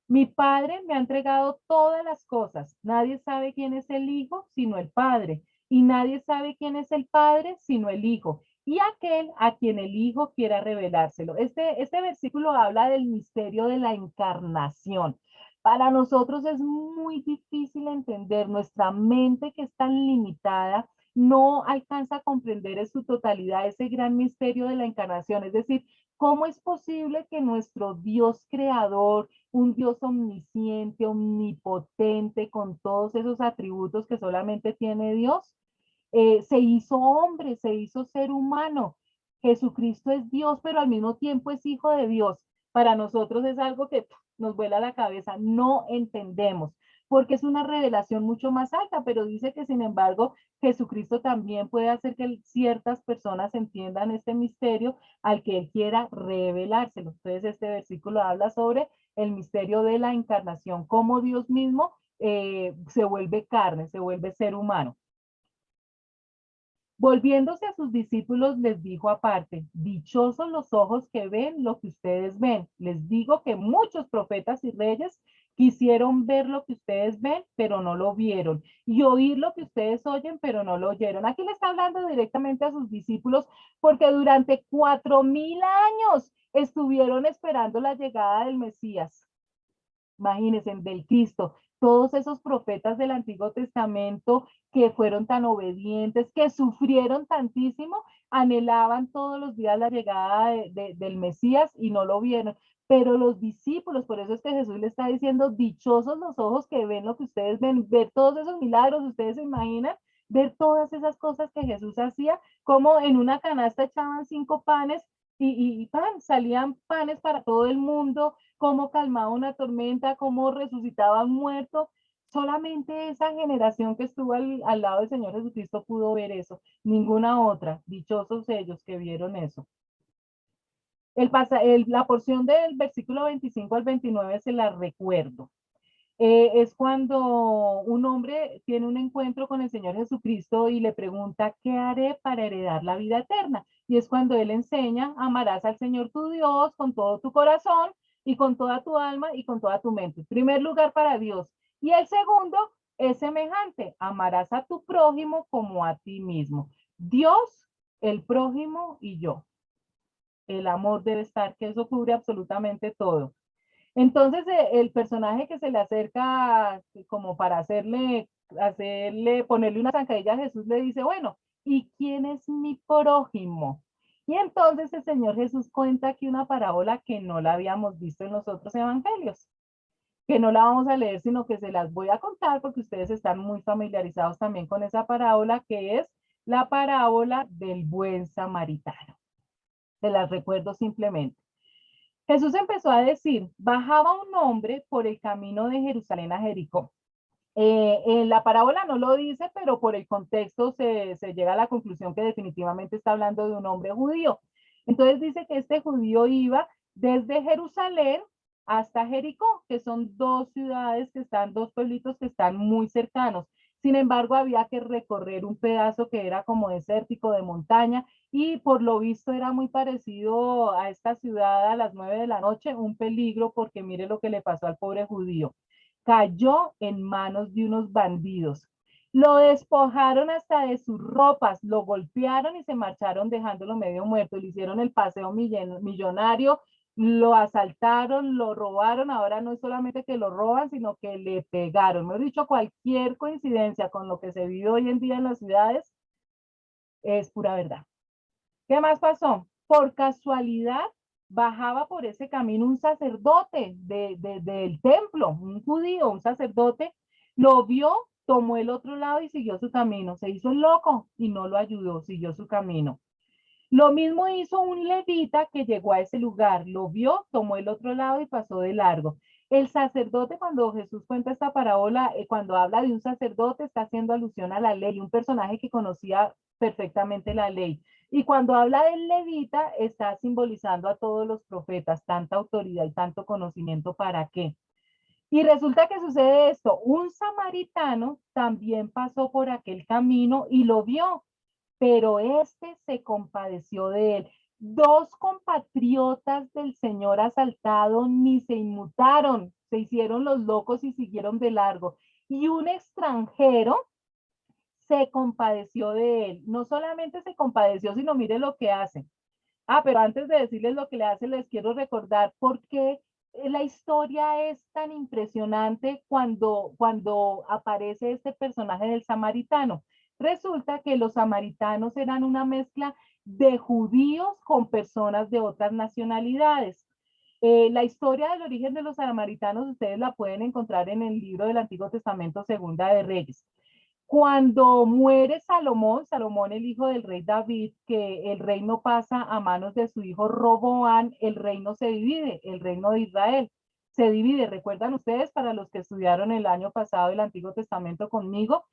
Speaker 1: Mi Padre me ha entregado todas las cosas. Nadie sabe quién es el Hijo sino el Padre. Y nadie sabe quién es el Padre sino el Hijo. Y aquel a quien el Hijo quiera revelárselo. Este versículo habla del misterio de la encarnación. Para nosotros es muy difícil entender. Nuestra mente, que es tan limitada, no alcanza a comprender en su totalidad ese gran misterio de la encarnación. Es decir, ¿cómo es posible que nuestro Dios creador, un Dios omnisciente, omnipotente, con todos esos atributos que solamente tiene Dios, se hizo hombre, se hizo ser humano? Jesucristo es Dios, pero al mismo tiempo es hijo de Dios. Para nosotros es algo que nos vuela la cabeza, no entendemos, porque es una revelación mucho más alta, pero dice que sin embargo Jesucristo también puede hacer que ciertas personas entiendan este misterio al que Él quiera revelárselo. Entonces este versículo habla sobre el misterio de la encarnación, cómo Dios mismo se vuelve carne, se vuelve ser humano. Volviéndose a sus discípulos, les dijo aparte: dichosos los ojos que ven lo que ustedes ven. Les digo que muchos profetas y reyes quisieron ver lo que ustedes ven, pero no lo vieron, y oír lo que ustedes oyen, pero no lo oyeron. Aquí le está hablando directamente a sus discípulos, porque durante 4000 años estuvieron esperando la llegada del Mesías. Imagínense, del Cristo. Todos esos profetas del Antiguo Testamento que fueron tan obedientes, que sufrieron tantísimo, anhelaban todos los días la llegada del Mesías y no lo vieron. Pero los discípulos, por eso es que Jesús le está diciendo: dichosos los ojos que ven lo que ustedes ven, ver todos esos milagros. Ustedes se imaginan ver todas esas cosas que Jesús hacía, como en una canasta echaban 5 panes y pan, salían panes para todo el mundo, cómo calmaba una tormenta, cómo resucitaba un muerto. Solamente esa generación que estuvo al lado del Señor Jesucristo pudo ver eso, ninguna otra. Dichosos ellos que vieron eso. La porción del versículo 25 al 29 se la recuerdo. Es cuando un hombre tiene un encuentro con el Señor Jesucristo y le pregunta: ¿qué haré para heredar la vida eterna? Y es cuando él enseña: amarás al Señor tu Dios con todo tu corazón y con toda tu alma y con toda tu mente. Primer lugar para Dios. Y el segundo es semejante: amarás a tu prójimo como a ti mismo. Dios, el prójimo y yo. El amor debe estar, que eso cubre absolutamente todo. Entonces, el personaje que se le acerca como para ponerle una zancadilla a Jesús, le dice: bueno, ¿y quién es mi prójimo? Y entonces el Señor Jesús cuenta aquí una parábola que no la habíamos visto en los otros evangelios, que no la vamos a leer, sino que se las voy a contar porque ustedes están muy familiarizados también con esa parábola, que es la parábola del buen samaritano. Se las recuerdo simplemente. Jesús empezó a decir: bajaba un hombre por el camino de Jerusalén a Jericó. En la parábola no lo dice, pero por el contexto se llega a la conclusión que definitivamente está hablando de un hombre judío. Entonces dice que este judío iba desde Jerusalén hasta Jericó, que son 2 ciudades que están, 2 pueblitos que están muy cercanos. Sin embargo, había que recorrer un pedazo que era como desértico, de montaña, y por lo visto era muy parecido a esta ciudad a las 9 de la noche, un peligro, porque mire lo que le pasó al pobre judío. Cayó en manos de unos bandidos. Lo despojaron hasta de sus ropas, lo golpearon y se marcharon dejándolo medio muerto. Le hicieron el paseo millonario, lo asaltaron, lo robaron. Ahora no es solamente que lo roban, sino que le pegaron. Me he dicho, cualquier coincidencia con lo que se vive hoy en día en las ciudades es pura verdad. ¿Qué más pasó? Por casualidad bajaba por ese camino un sacerdote del templo, un judío, un sacerdote, lo vio tomó el otro lado y siguió su camino. Se hizo el loco y no lo ayudó, siguió su camino. Lo mismo hizo un levita que llegó a ese lugar, lo vio, tomó el otro lado y pasó de largo. El sacerdote, cuando Jesús cuenta esta parábola, cuando habla de un sacerdote, está haciendo alusión a la ley, un personaje que conocía perfectamente la ley. Y cuando habla del levita, está simbolizando a todos los profetas, tanta autoridad y tanto conocimiento, ¿para qué? Y resulta que sucede esto, un samaritano también pasó por aquel camino y lo vio, pero este se compadeció de él. Dos compatriotas del Señor asaltado ni se inmutaron, se hicieron los locos y siguieron de largo. Y un extranjero se compadeció de él. No solamente se compadeció, sino mire lo que hace. Pero antes de decirles lo que le hace, les quiero recordar por qué la historia es tan impresionante cuando aparece este personaje del samaritano. Resulta que los samaritanos eran una mezcla de judíos con personas de otras nacionalidades. La historia del origen de los samaritanos ustedes la pueden encontrar en el libro del Antiguo Testamento, Segunda de Reyes. Cuando muere Salomón, Salomón el hijo del rey David, que el reino pasa a manos de su hijo Roboán, el reino se divide, el reino de Israel se divide. ¿Recuerdan ustedes, para los que estudiaron el año pasado el Antiguo Testamento conmigo?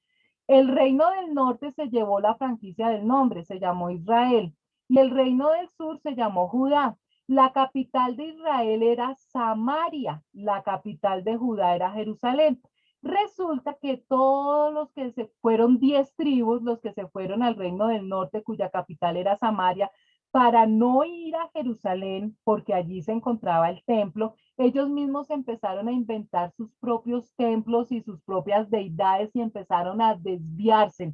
Speaker 1: El reino del norte se llevó la franquicia del nombre, se llamó Israel, y el reino del sur se llamó Judá. La capital de Israel era Samaria, la capital de Judá era Jerusalén. Resulta que todos los que se fueron 10 tribus, los que se fueron al reino del norte, cuya capital era Samaria, para no ir a Jerusalén, porque allí se encontraba el templo, ellos mismos empezaron a inventar sus propios templos y sus propias deidades y empezaron a desviarse.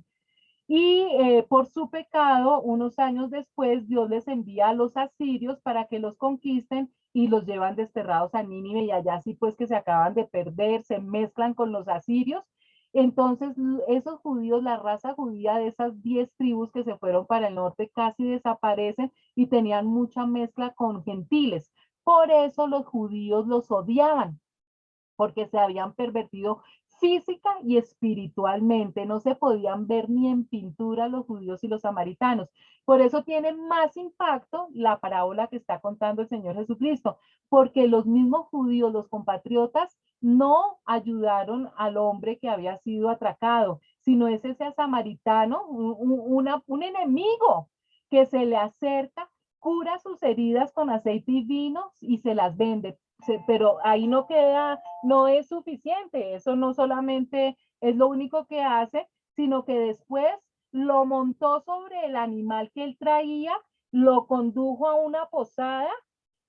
Speaker 1: Y por su pecado, unos años después, Dios les envía a los asirios para que los conquisten y los llevan desterrados a Nínive y allá sí pues que se acaban de perder, se mezclan con los asirios. Entonces esos judíos, la raza judía de esas 10 tribus que se fueron para el norte casi desaparecen y tenían mucha mezcla con gentiles. Por eso los judíos los odiaban, porque se habían pervertido física y espiritualmente, no se podían ver ni en pintura los judíos y los samaritanos. Por eso tiene más impacto la parábola que está contando el Señor Jesucristo, porque los mismos judíos, los compatriotas, no ayudaron al hombre que había sido atracado, sino es ese samaritano, un enemigo que se le acerca, cura sus heridas con aceite y vino y se las vende. Pero ahí no queda, no es suficiente, eso no solamente es lo único que hace, sino que después lo montó sobre el animal que él traía, lo condujo a una posada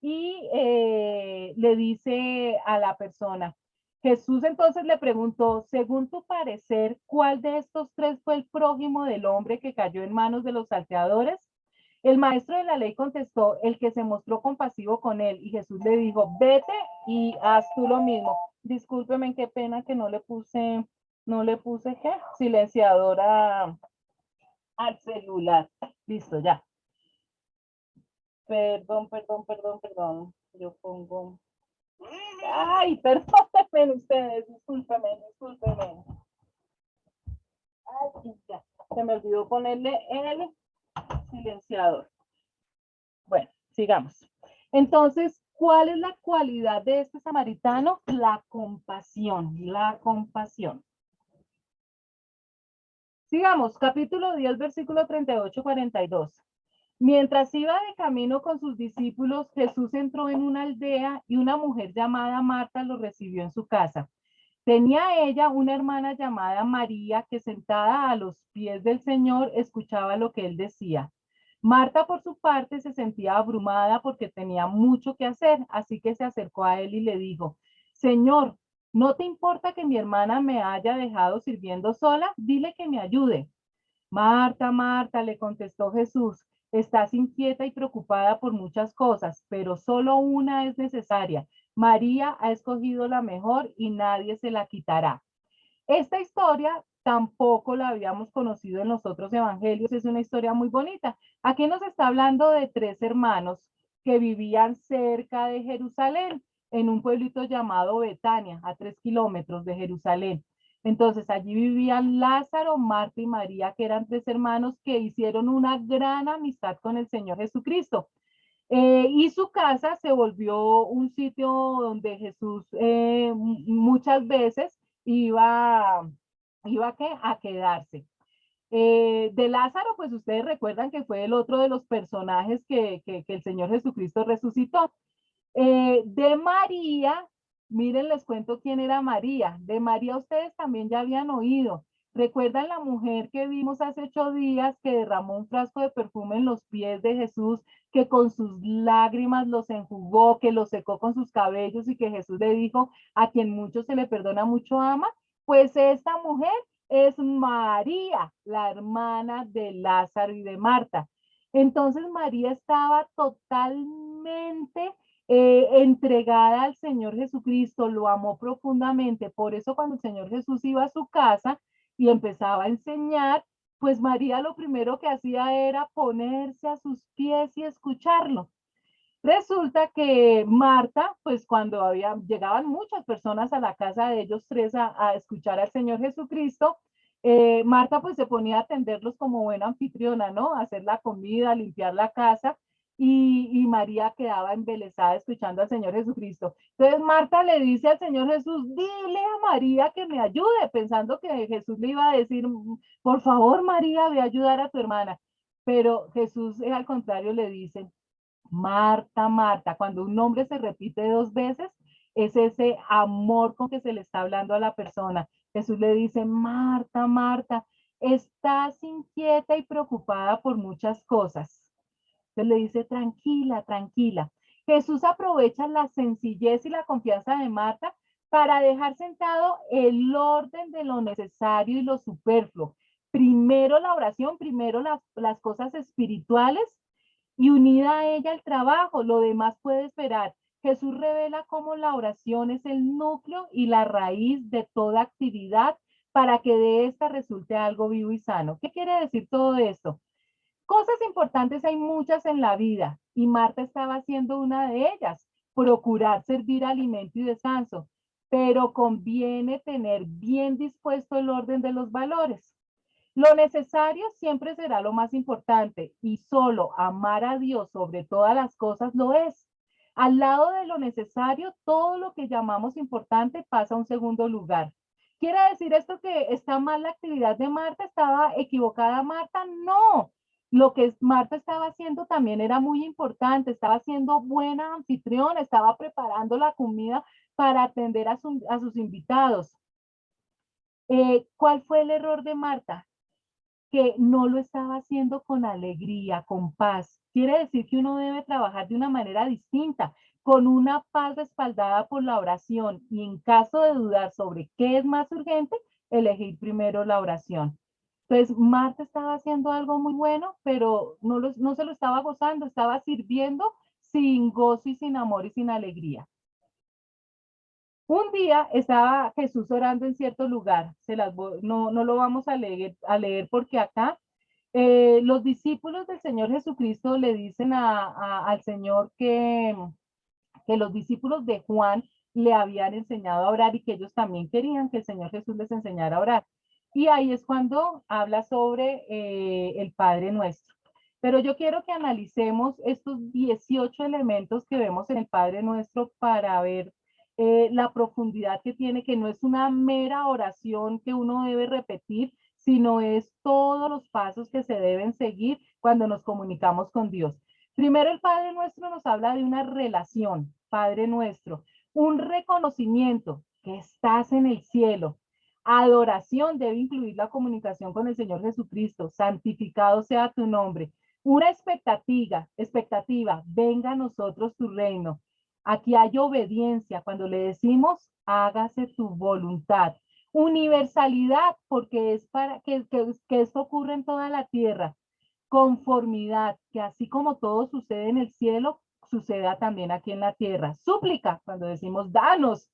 Speaker 1: y le dice a la persona, Jesús entonces le preguntó, según tu parecer, ¿cuál de estos tres fue el prójimo del hombre que cayó en manos de los salteadores? El maestro de la ley contestó, el que se mostró compasivo con él, y Jesús le dijo, vete y haz tú lo mismo. Discúlpeme, qué pena que no le puse ¿qué? Silenciadora al celular. Listo, ya. Perdón. Yo pongo. Ay, perdónenme ustedes, discúlpeme. Ay, ya. Se me olvidó ponerle el silenciador. Bueno, sigamos. Entonces, ¿cuál es la cualidad de este samaritano? La compasión, la compasión. Sigamos, capítulo 10, versículo 38-42. Mientras iba de camino con sus discípulos, Jesús entró en una aldea y una mujer llamada Marta lo recibió en su casa. Tenía ella una hermana llamada María que sentada a los pies del Señor escuchaba lo que él decía. Marta, por su parte, se sentía abrumada porque tenía mucho que hacer, así que se acercó a él y le dijo, Señor, ¿no te importa que mi hermana me haya dejado sirviendo sola? Dile que me ayude. Marta, Marta, le contestó Jesús, estás inquieta y preocupada por muchas cosas, pero solo una es necesaria. María ha escogido la mejor y nadie se la quitará. Esta historia tampoco la habíamos conocido en los otros evangelios, es una historia muy bonita. Aquí nos está hablando de tres hermanos que vivían cerca de Jerusalén, en un pueblito llamado Betania, a 3 kilómetros de Jerusalén. Entonces allí vivían Lázaro, Marta y María, que eran tres hermanos que hicieron una gran amistad con el Señor Jesucristo. Y su casa se volvió un sitio donde Jesús muchas veces iba, a quedarse. De Lázaro, pues ustedes recuerdan que fue el otro de los personajes que el Señor Jesucristo resucitó. De María, miren, les cuento quién era María. De María ustedes también ya habían oído. ¿Recuerdan la mujer que vimos hace 8 días que derramó un frasco de perfume en los pies de Jesús, que con sus lágrimas los enjugó, que los secó con sus cabellos y que Jesús le dijo, a quien mucho se le perdona, mucho ama? Pues esta mujer es María, la hermana de Lázaro y de Marta. Entonces María estaba totalmente entregada al Señor Jesucristo, lo amó profundamente. Por eso cuando el Señor Jesús iba a su casa y empezaba a enseñar, pues María lo primero que hacía era ponerse a sus pies y escucharlo. Resulta que Marta, pues cuando llegaban muchas personas a la casa de ellos tres a escuchar al Señor Jesucristo, Marta pues se ponía a atenderlos como buena anfitriona, ¿no? A hacer la comida, a limpiar la casa, y María quedaba embelesada escuchando al Señor Jesucristo. Entonces Marta le dice al Señor Jesús, dile a María que me ayude, pensando que Jesús le iba a decir, por favor María, ve a ayudar a tu hermana. Pero Jesús al contrario le dice, Marta, Marta, cuando un nombre se repite 2 veces, es ese amor con que se le está hablando a la persona. Jesús le dice, Marta, Marta, estás inquieta y preocupada por muchas cosas. Entonces le dice, tranquila, tranquila. Jesús aprovecha la sencillez y la confianza de Marta para dejar sentado el orden de lo necesario y lo superfluo. Primero la oración, primero las cosas espirituales y unida a ella el trabajo, lo demás puede esperar. Jesús revela cómo la oración es el núcleo y la raíz de toda actividad para que de esta resulte algo vivo y sano. ¿Qué quiere decir todo esto? Cosas importantes hay muchas en la vida y Marta estaba haciendo una de ellas, procurar servir alimento y descanso, pero conviene tener bien dispuesto el orden de los valores. Lo necesario siempre será lo más importante y solo amar a Dios sobre todas las cosas lo es. Al lado de lo necesario, todo lo que llamamos importante pasa a un segundo lugar. ¿Quiere decir esto que está mal la actividad de Marta? ¿Estaba equivocada Marta? No. Lo que Marta estaba haciendo también era muy importante. Estaba siendo buena anfitriona, estaba preparando la comida para atender a sus invitados. ¿Cuál fue el error de Marta? Que no lo estaba haciendo con alegría, con paz. Quiere decir que uno debe trabajar de una manera distinta, con una paz respaldada por la oración y en caso de dudar sobre qué es más urgente, elegir primero la oración. Entonces, Marta estaba haciendo algo muy bueno, pero no se lo estaba gozando, estaba sirviendo sin gozo y sin amor y sin alegría. Un día estaba Jesús orando en cierto lugar, no lo vamos a leer porque acá los discípulos del Señor Jesucristo le dicen al Señor que los discípulos de Juan le habían enseñado a orar y que ellos también querían que el Señor Jesús les enseñara a orar. Y ahí es cuando habla sobre el Padre Nuestro. Pero yo quiero que analicemos estos 18 elementos que vemos en el Padre Nuestro para ver la profundidad que tiene, que no es una mera oración que uno debe repetir, sino es todos los pasos que se deben seguir cuando nos comunicamos con Dios. Primero, el Padre Nuestro nos habla de una relación, Padre Nuestro, un reconocimiento que estás en el cielo. Adoración debe incluir la comunicación con el Señor Jesucristo. Santificado sea tu nombre. Una expectativa, venga a nosotros tu reino. Aquí hay obediencia cuando le decimos, hágase tu voluntad. Universalidad, porque es para que esto ocurra en toda la tierra. Conformidad, que así como todo sucede en el cielo, suceda también aquí en la tierra. Súplica, cuando decimos danos.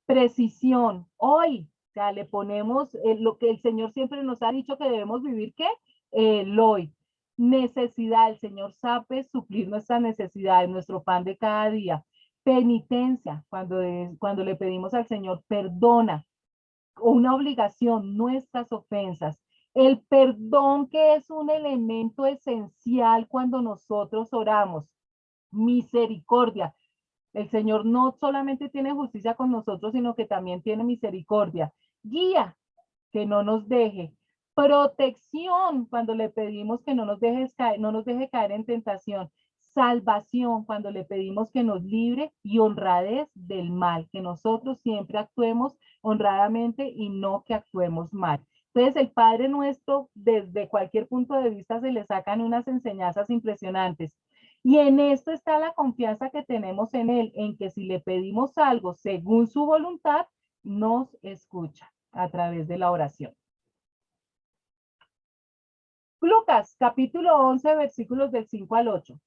Speaker 1: Precisión, hoy, o sea, le ponemos lo que el Señor siempre nos ha dicho que debemos vivir, ¿qué? El hoy. Necesidad, el Señor sabe suplir nuestras necesidades, nuestro pan de cada día. Penitencia, cuando le pedimos al Señor, perdona. o una obligación, nuestras ofensas. El perdón, que es un elemento esencial cuando nosotros oramos. Misericordia. El Señor no solamente tiene justicia con nosotros, sino que también tiene misericordia. Guía, que no nos deje. Protección, cuando le pedimos que no nos deje caer en tentación. Salvación, cuando le pedimos que nos libre, y honradez del mal, que nosotros siempre actuemos honradamente y no que actuemos mal. Entonces, el Padre Nuestro, desde cualquier punto de vista, se le sacan unas enseñanzas impresionantes. Y en esto está la confianza que tenemos en Él, en que si le pedimos algo según su voluntad, nos escucha a través de la oración. Lucas, capítulo 11, versículos del 5 al 8.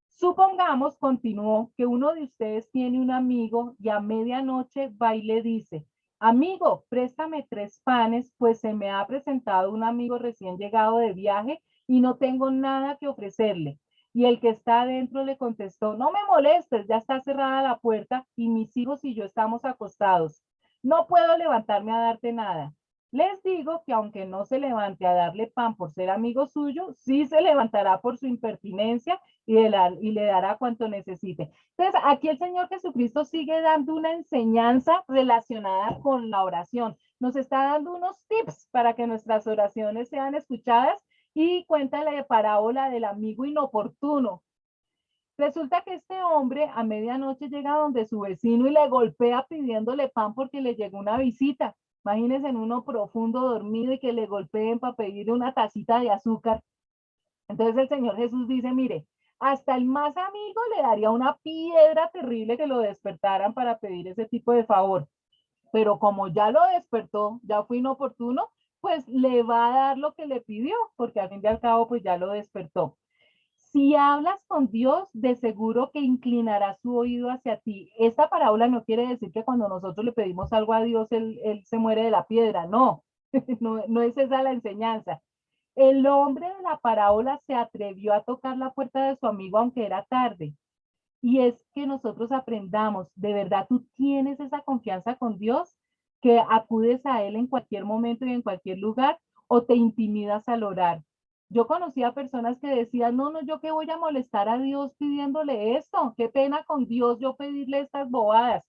Speaker 1: Supongamos, continuó, que uno de ustedes tiene un amigo y a medianoche va y le dice: amigo, préstame 3 panes, pues se me ha presentado un amigo recién llegado de viaje y no tengo nada que ofrecerle. Y el que está adentro le contestó: no me molestes, ya está cerrada la puerta y mis hijos y yo estamos acostados. No puedo levantarme a darte nada. Les digo que aunque no se levante a darle pan por ser amigo suyo, sí se levantará por su impertinencia y le dará cuanto necesite. Entonces, aquí el Señor Jesucristo sigue dando una enseñanza relacionada con la oración. Nos está dando unos tips para que nuestras oraciones sean escuchadas, y cuenta la parábola del amigo inoportuno. Resulta que este hombre a medianoche llega donde su vecino y le golpea pidiéndole pan porque le llegó una visita. Imagínense en uno profundo dormido y que le golpeen para pedir una tacita de azúcar. Entonces el Señor Jesús dice: mire, hasta el más amigo le daría una piedra terrible que lo despertaran para pedir ese tipo de favor. Pero como ya lo despertó, ya fue inoportuno, pues le va a dar lo que le pidió, porque al fin y al cabo pues ya lo despertó. Si hablas con Dios, de seguro que inclinará su oído hacia ti. Esta parábola no quiere decir que cuando nosotros le pedimos algo a Dios, él se muere de la piedra. No, no es esa la enseñanza. El hombre de la parábola se atrevió a tocar la puerta de su amigo aunque era tarde. Y es que nosotros aprendamos, de verdad tú tienes esa confianza con Dios, que acudes a Él en cualquier momento y en cualquier lugar, o te intimidas al orar. Yo conocía personas que decían: no, no, yo qué voy a molestar a Dios pidiéndole esto, qué pena con Dios yo pedirle estas bobadas.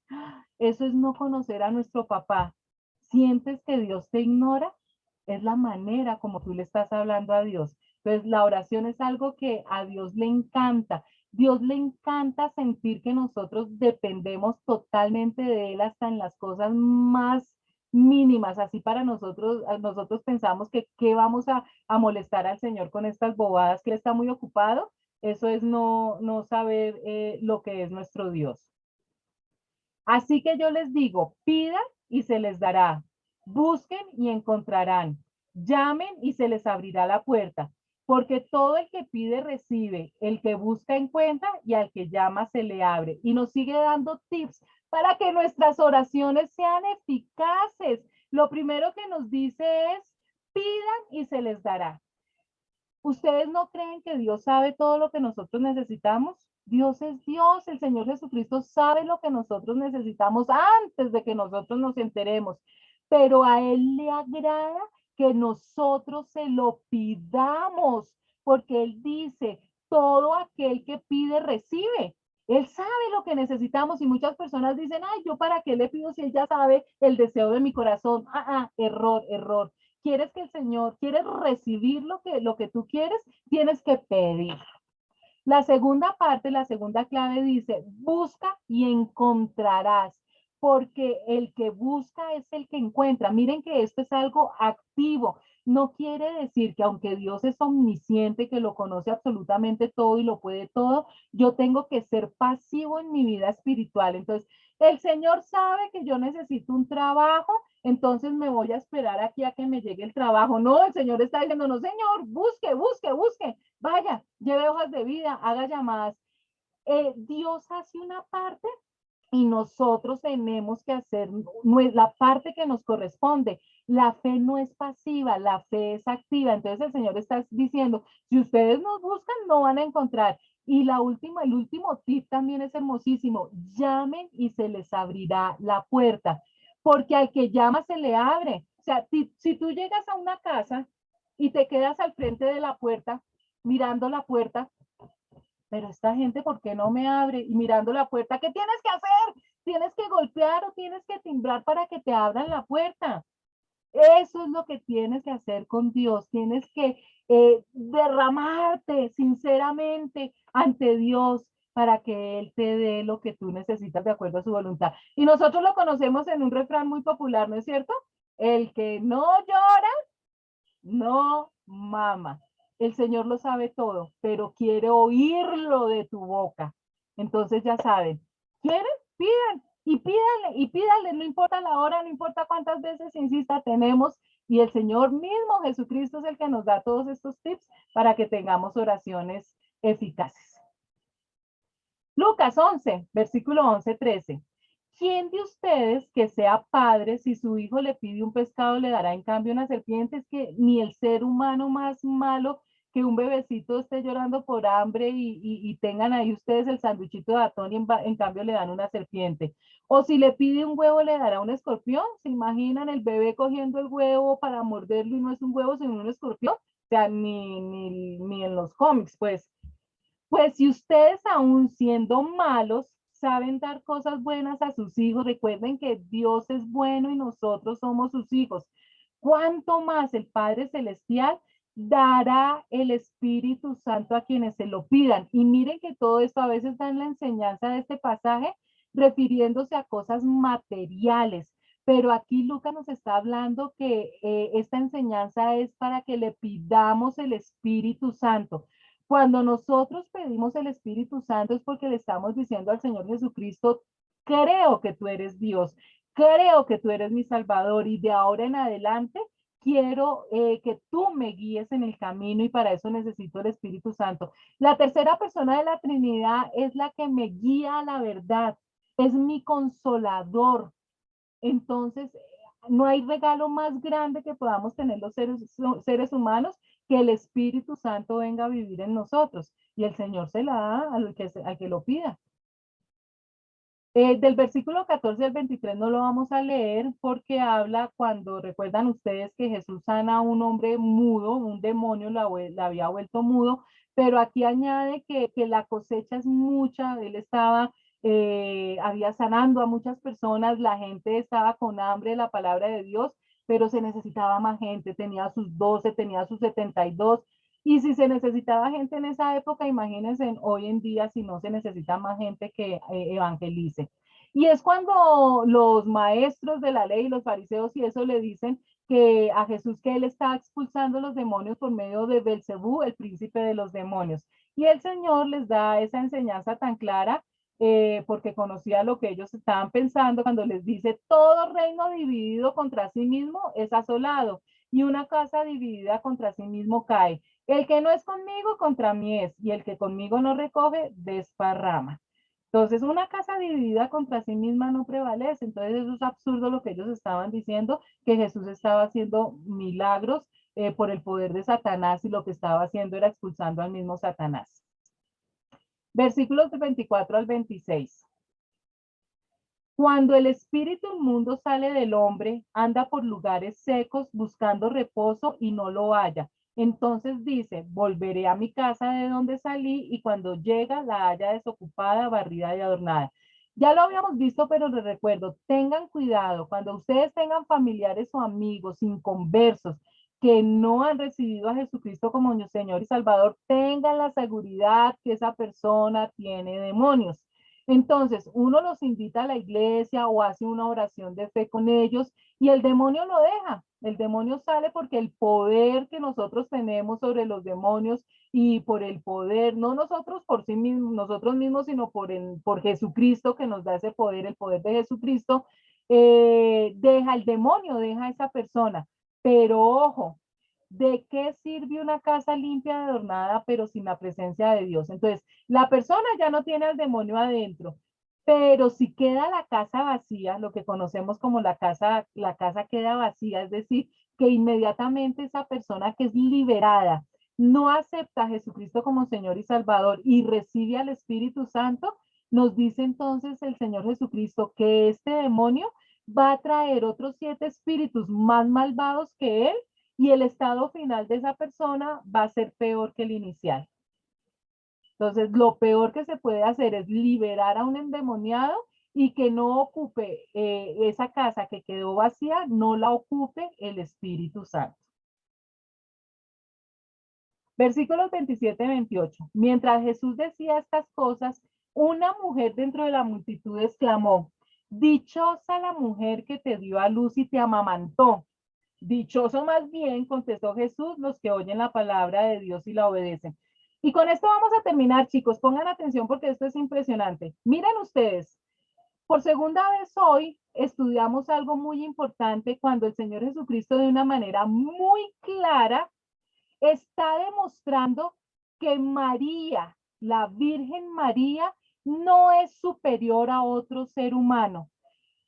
Speaker 1: Eso es no conocer a nuestro papá. ¿Sientes que Dios te ignora? Es la manera como tú le estás hablando a Dios. Entonces, la oración es algo que a Dios le encanta. Dios le encanta sentir que nosotros dependemos totalmente de Él, hasta en las cosas más mínimas. Así para nosotros pensamos que qué vamos a molestar al Señor con estas bobadas, que Él está muy ocupado. Eso es no saber lo que es nuestro Dios. Así que yo les digo: pidan y se les dará, busquen y encontrarán, llamen y se les abrirá la puerta, porque todo el que pide recibe, el que busca encuentra y al que llama se le abre. Y nos sigue dando tips para que nuestras oraciones sean eficaces. Lo primero que nos dice es: pidan y se les dará. ¿Ustedes no creen que Dios sabe todo lo que nosotros necesitamos? Dios es Dios, el Señor Jesucristo sabe lo que nosotros necesitamos antes de que nosotros nos enteremos, pero a Él le agrada que nosotros se lo pidamos, porque Él dice: todo aquel que pide recibe. Él sabe lo que necesitamos, y muchas personas dicen: ay, ¿yo para qué le pido si Él ya sabe el deseo de mi corazón? Error, error. Quieres que el Señor, quieres recibir lo que tú quieres, tienes que pedir. La segunda parte, la segunda clave dice: busca y encontrarás, porque el que busca es el que encuentra. Miren que esto es algo activo. No quiere decir que aunque Dios es omnisciente, que lo conoce absolutamente todo y lo puede todo, yo tengo que ser pasivo en mi vida espiritual. Entonces, el Señor sabe que yo necesito un trabajo, entonces me voy a esperar aquí a que me llegue el trabajo. No, el Señor está diciendo: no, Señor, busque, busque, busque. Vaya, lleve hojas de vida, haga llamadas. Dios hace una parte y nosotros tenemos que hacer la parte que nos corresponde. La fe no es pasiva, la fe es activa. Entonces el Señor está diciendo: si ustedes nos buscan, no van a encontrar. Y el último tip también es hermosísimo. Llamen y se les abrirá la puerta, porque al que llama se le abre. O sea, si tú llegas a una casa y te quedas al frente de la puerta, mirando la puerta, pero esta gente, ¿por qué no me abre? Y mirando la puerta, ¿qué tienes que hacer? Tienes que golpear o tienes que timbrar para que te abran la puerta. Eso es lo que tienes que hacer con Dios. Tienes que derramarte sinceramente ante Dios para que Él te dé lo que tú necesitas de acuerdo a su voluntad. Y nosotros lo conocemos en un refrán muy popular, ¿no es cierto? El que no llora, no mama. El Señor lo sabe todo, pero quiere oírlo de tu boca. Entonces ya saben, ¿quieren? Pidan y pídanle y pídanle, no importa la hora, no importa cuántas veces insista, tenemos y el Señor mismo Jesucristo es el que nos da todos estos tips para que tengamos oraciones eficaces. Lucas 11, versículo 11-13. ¿Quién de ustedes que sea padre, si su hijo le pide un pescado, le dará en cambio una serpiente? Es que ni el ser humano más malo que un bebecito esté llorando por hambre y tengan ahí ustedes el sanduichito de atún y en cambio le dan una serpiente. O si le pide un huevo, le dará un escorpión. ¿Se imaginan el bebé cogiendo el huevo para morderlo y no es un huevo, sino un escorpión? O sea, ni en los cómics, pues. Pues si ustedes aún siendo malos saben dar cosas buenas a sus hijos, recuerden que Dios es bueno y nosotros somos sus hijos. ¿Cuánto más el Padre Celestial dará el Espíritu Santo a quienes se lo pidan? Y miren que todo esto a veces da en la enseñanza de este pasaje refiriéndose a cosas materiales. Pero aquí Lucas nos está hablando que esta enseñanza es para que le pidamos el Espíritu Santo. Cuando nosotros pedimos el Espíritu Santo es porque le estamos diciendo al Señor Jesucristo, creo que tú eres Dios, creo que tú eres mi Salvador y de ahora en adelante quiero que tú me guíes en el camino y para eso necesito el Espíritu Santo. La tercera persona de la Trinidad es la que me guía a la verdad, es mi consolador. Entonces, no hay regalo más grande que podamos tener los seres humanos que el Espíritu Santo venga a vivir en nosotros. Y el Señor se la da al que lo pida. Del versículo 14 al 23 no lo vamos a leer porque habla cuando recuerdan ustedes que Jesús sana a un hombre mudo, un demonio la había vuelto mudo, pero aquí añade que la cosecha es mucha, él estaba, había sanando a muchas personas, la gente estaba con hambre de la palabra de Dios, pero se necesitaba más gente, tenía sus 12, tenía sus 72, y si se necesitaba gente en esa época, imagínense hoy en día si no se necesita más gente que evangelice. Y es cuando los maestros de la ley, los fariseos y eso le dicen que a Jesús que él está expulsando los demonios por medio de Belcebú, el príncipe de los demonios. Y el Señor les da esa enseñanza tan clara porque conocía lo que ellos estaban pensando cuando les dice, todo reino dividido contra sí mismo es asolado y una casa dividida contra sí mismo cae. El que no es conmigo, contra mí es, y el que conmigo no recoge, desparrama. Entonces, una casa dividida contra sí misma no prevalece. Entonces, eso es absurdo lo que ellos estaban diciendo, que Jesús estaba haciendo milagros por el poder de Satanás y lo que estaba haciendo era expulsando al mismo Satanás. Versículos de 24 al 26. Cuando el espíritu inmundo sale del hombre, anda por lugares secos buscando reposo y no lo halla. Entonces dice, volveré a mi casa de donde salí y cuando llega la halla desocupada, barrida y adornada. Ya lo habíamos visto, pero les recuerdo, tengan cuidado cuando ustedes tengan familiares o amigos inconversos que no han recibido a Jesucristo como Señor y Salvador, tengan la seguridad que esa persona tiene demonios. Entonces, uno los invita a la iglesia o hace una oración de fe con ellos y el demonio lo deja. El demonio sale porque el poder que nosotros tenemos sobre los demonios y por el poder, no nosotros por sí mismos, nosotros mismos, sino por Jesucristo que nos da ese poder, el poder de Jesucristo, deja el demonio, deja a esa persona. Pero ojo, ¿de qué sirve una casa limpia y adornada, pero sin la presencia de Dios? Entonces, la persona ya no tiene al demonio adentro, pero si queda la casa vacía, lo que conocemos como la casa queda vacía, es decir, que inmediatamente esa persona que es liberada no acepta a Jesucristo como Señor y Salvador y recibe al Espíritu Santo, nos dice entonces el Señor Jesucristo que este demonio va a traer otros 7 espíritus más malvados que él y el estado final de esa persona va a ser peor que el inicial. Entonces, lo peor que se puede hacer es liberar a un endemoniado y que no ocupe esa casa que quedó vacía, no la ocupe el Espíritu Santo. Versículos 27 y 28. Mientras Jesús decía estas cosas, una mujer dentro de la multitud exclamó, dichosa la mujer que te dio a luz y te amamantó. Dichoso más bien, contestó Jesús, los que oyen la palabra de Dios y la obedecen. Y con esto vamos a terminar, chicos. Pongan atención porque esto es impresionante. Miren ustedes, por segunda vez hoy estudiamos algo muy importante cuando el Señor Jesucristo de una manera muy clara está demostrando que María, la Virgen María, no es superior a otro ser humano.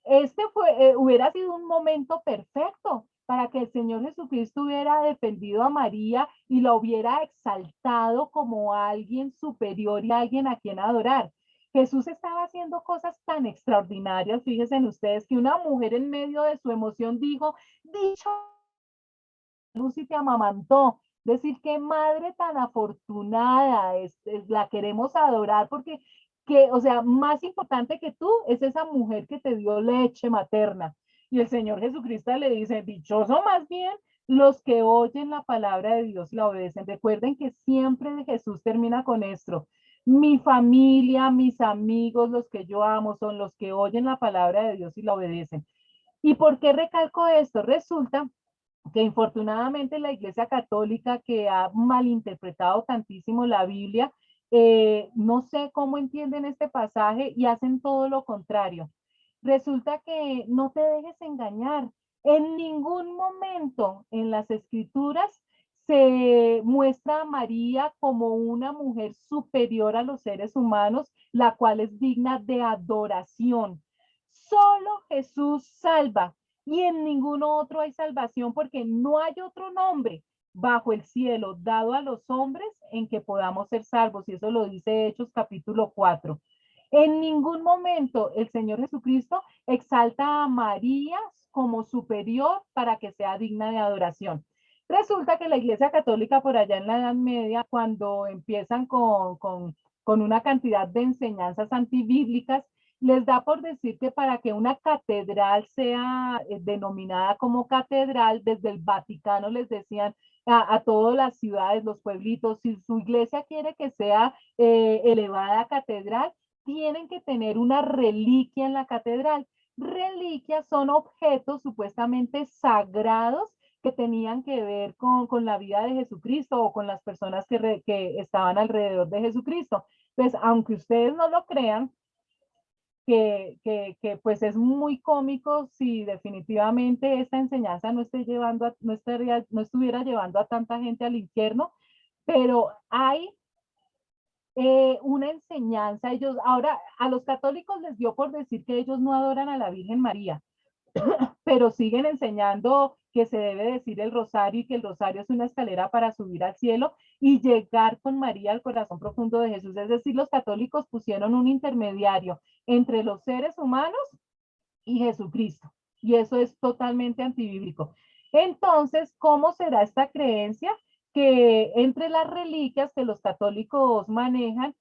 Speaker 1: Hubiera sido un momento perfecto para que el Señor Jesucristo hubiera defendido a María y la hubiera exaltado como alguien superior y alguien a quien adorar. Jesús estaba haciendo cosas tan extraordinarias, fíjense en ustedes, que una mujer en medio de su emoción dijo, dicho luz y te amamantó. Decir qué madre tan afortunada la queremos adorar porque o sea, más importante que tú es esa mujer que te dio leche materna. Y el Señor Jesucristo le dice, dichoso más bien los que oyen la palabra de Dios y la obedecen. Recuerden que siempre Jesús termina con esto. Mi familia, mis amigos, los que yo amo, son los que oyen la palabra de Dios y la obedecen. ¿Y por qué recalco esto? Resulta que infortunadamente la Iglesia Católica, que ha malinterpretado tantísimo la Biblia, no sé cómo entienden este pasaje y hacen todo lo contrario. Resulta que no te dejes engañar. En ningún momento en las escrituras se muestra a María como una mujer superior a los seres humanos, la cual es digna de adoración. Solo Jesús salva y en ninguno otro hay salvación porque no hay otro nombre bajo el cielo dado a los hombres en que podamos ser salvos. Y eso lo dice Hechos capítulo 4. En ningún momento el Señor Jesucristo exalta a María como superior para que sea digna de adoración. Resulta que la Iglesia Católica por allá en la Edad Media, cuando empiezan con una cantidad de enseñanzas antibíblicas, les da por decir que para que una catedral sea denominada como catedral, desde el Vaticano les decían a todas las ciudades, los pueblitos, si su iglesia quiere que sea elevada a catedral, tienen que tener una reliquia en la catedral. Reliquias son objetos supuestamente sagrados que tenían que ver con la vida de Jesucristo o con las personas que estaban alrededor de Jesucristo. Pues aunque ustedes no lo crean, pues es muy cómico si definitivamente esta enseñanza no, no estuviera llevando a tanta gente al infierno, pero hay una enseñanza. Ellos, ahora, a los católicos les dio por decir que ellos no adoran a la Virgen María, pero siguen enseñando que se debe decir el rosario y que el rosario es una escalera para subir al cielo y llegar con María al corazón profundo de Jesús. Es decir, los católicos pusieron un intermediario entre los seres humanos y Jesucristo. Y eso es totalmente antibíblico. Entonces, ¿cómo será esta creencia? Que entre las reliquias que los católicos manejan,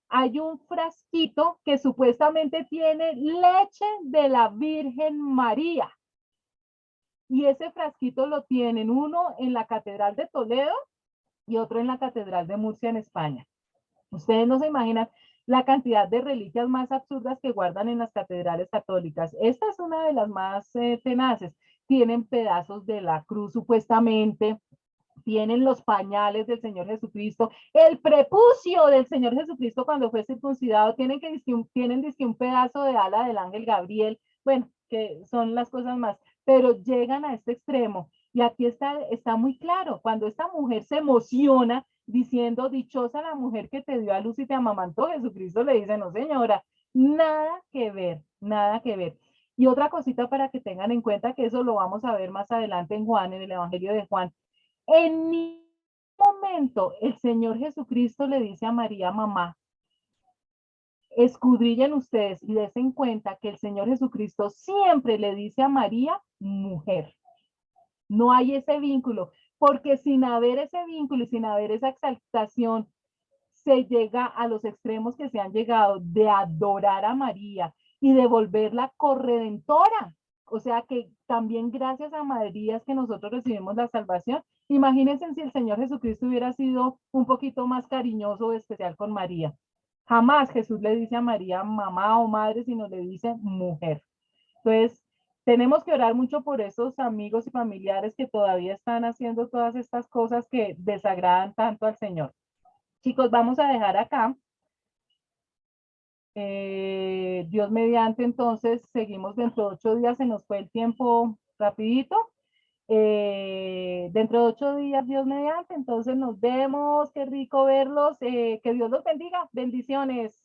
Speaker 1: hay un frasquito que supuestamente tiene leche de la Virgen María. Y ese frasquito lo tienen uno en la Catedral de Toledo y otro en la Catedral de Murcia en España. Ustedes no se imaginan la cantidad de reliquias más absurdas que guardan en las catedrales católicas. Esta es una de las más tenaces. Tienen pedazos de la cruz supuestamente, tienen los pañales del Señor Jesucristo, el prepucio del Señor Jesucristo cuando fue circuncidado, tienen un pedazo de ala del ángel Gabriel, bueno, que son las cosas más, pero llegan a este extremo. Y aquí está muy claro, cuando esta mujer se emociona diciendo, dichosa la mujer que te dio a luz y te amamantó, Jesucristo le dice, no señora, nada que ver, nada que ver. Y otra cosita para que tengan en cuenta que eso lo vamos a ver más adelante en Juan, en el Evangelio de Juan. En momento el Señor Jesucristo le dice a María, mamá, escudrillen ustedes y den cuenta que el Señor Jesucristo siempre le dice a María, mujer. No hay ese vínculo, porque sin haber ese vínculo y sin haber esa exaltación, se llega a los extremos que se han llegado de adorar a María y de volverla corredentora. O sea que también gracias a María es que nosotros recibimos la salvación. Imagínense si el Señor Jesucristo hubiera sido un poquito más cariñoso o especial con María. Jamás Jesús le dice a María mamá o madre, sino le dice mujer. Entonces, tenemos que orar mucho por esos amigos y familiares que todavía están haciendo todas estas cosas que desagradan tanto al Señor. Chicos, vamos a dejar acá. Dios mediante, entonces, seguimos dentro de 8 días, se nos fue el tiempo rapidito. Dentro de 8 días, Dios mediante, entonces nos vemos, qué rico verlos, que Dios los bendiga, bendiciones.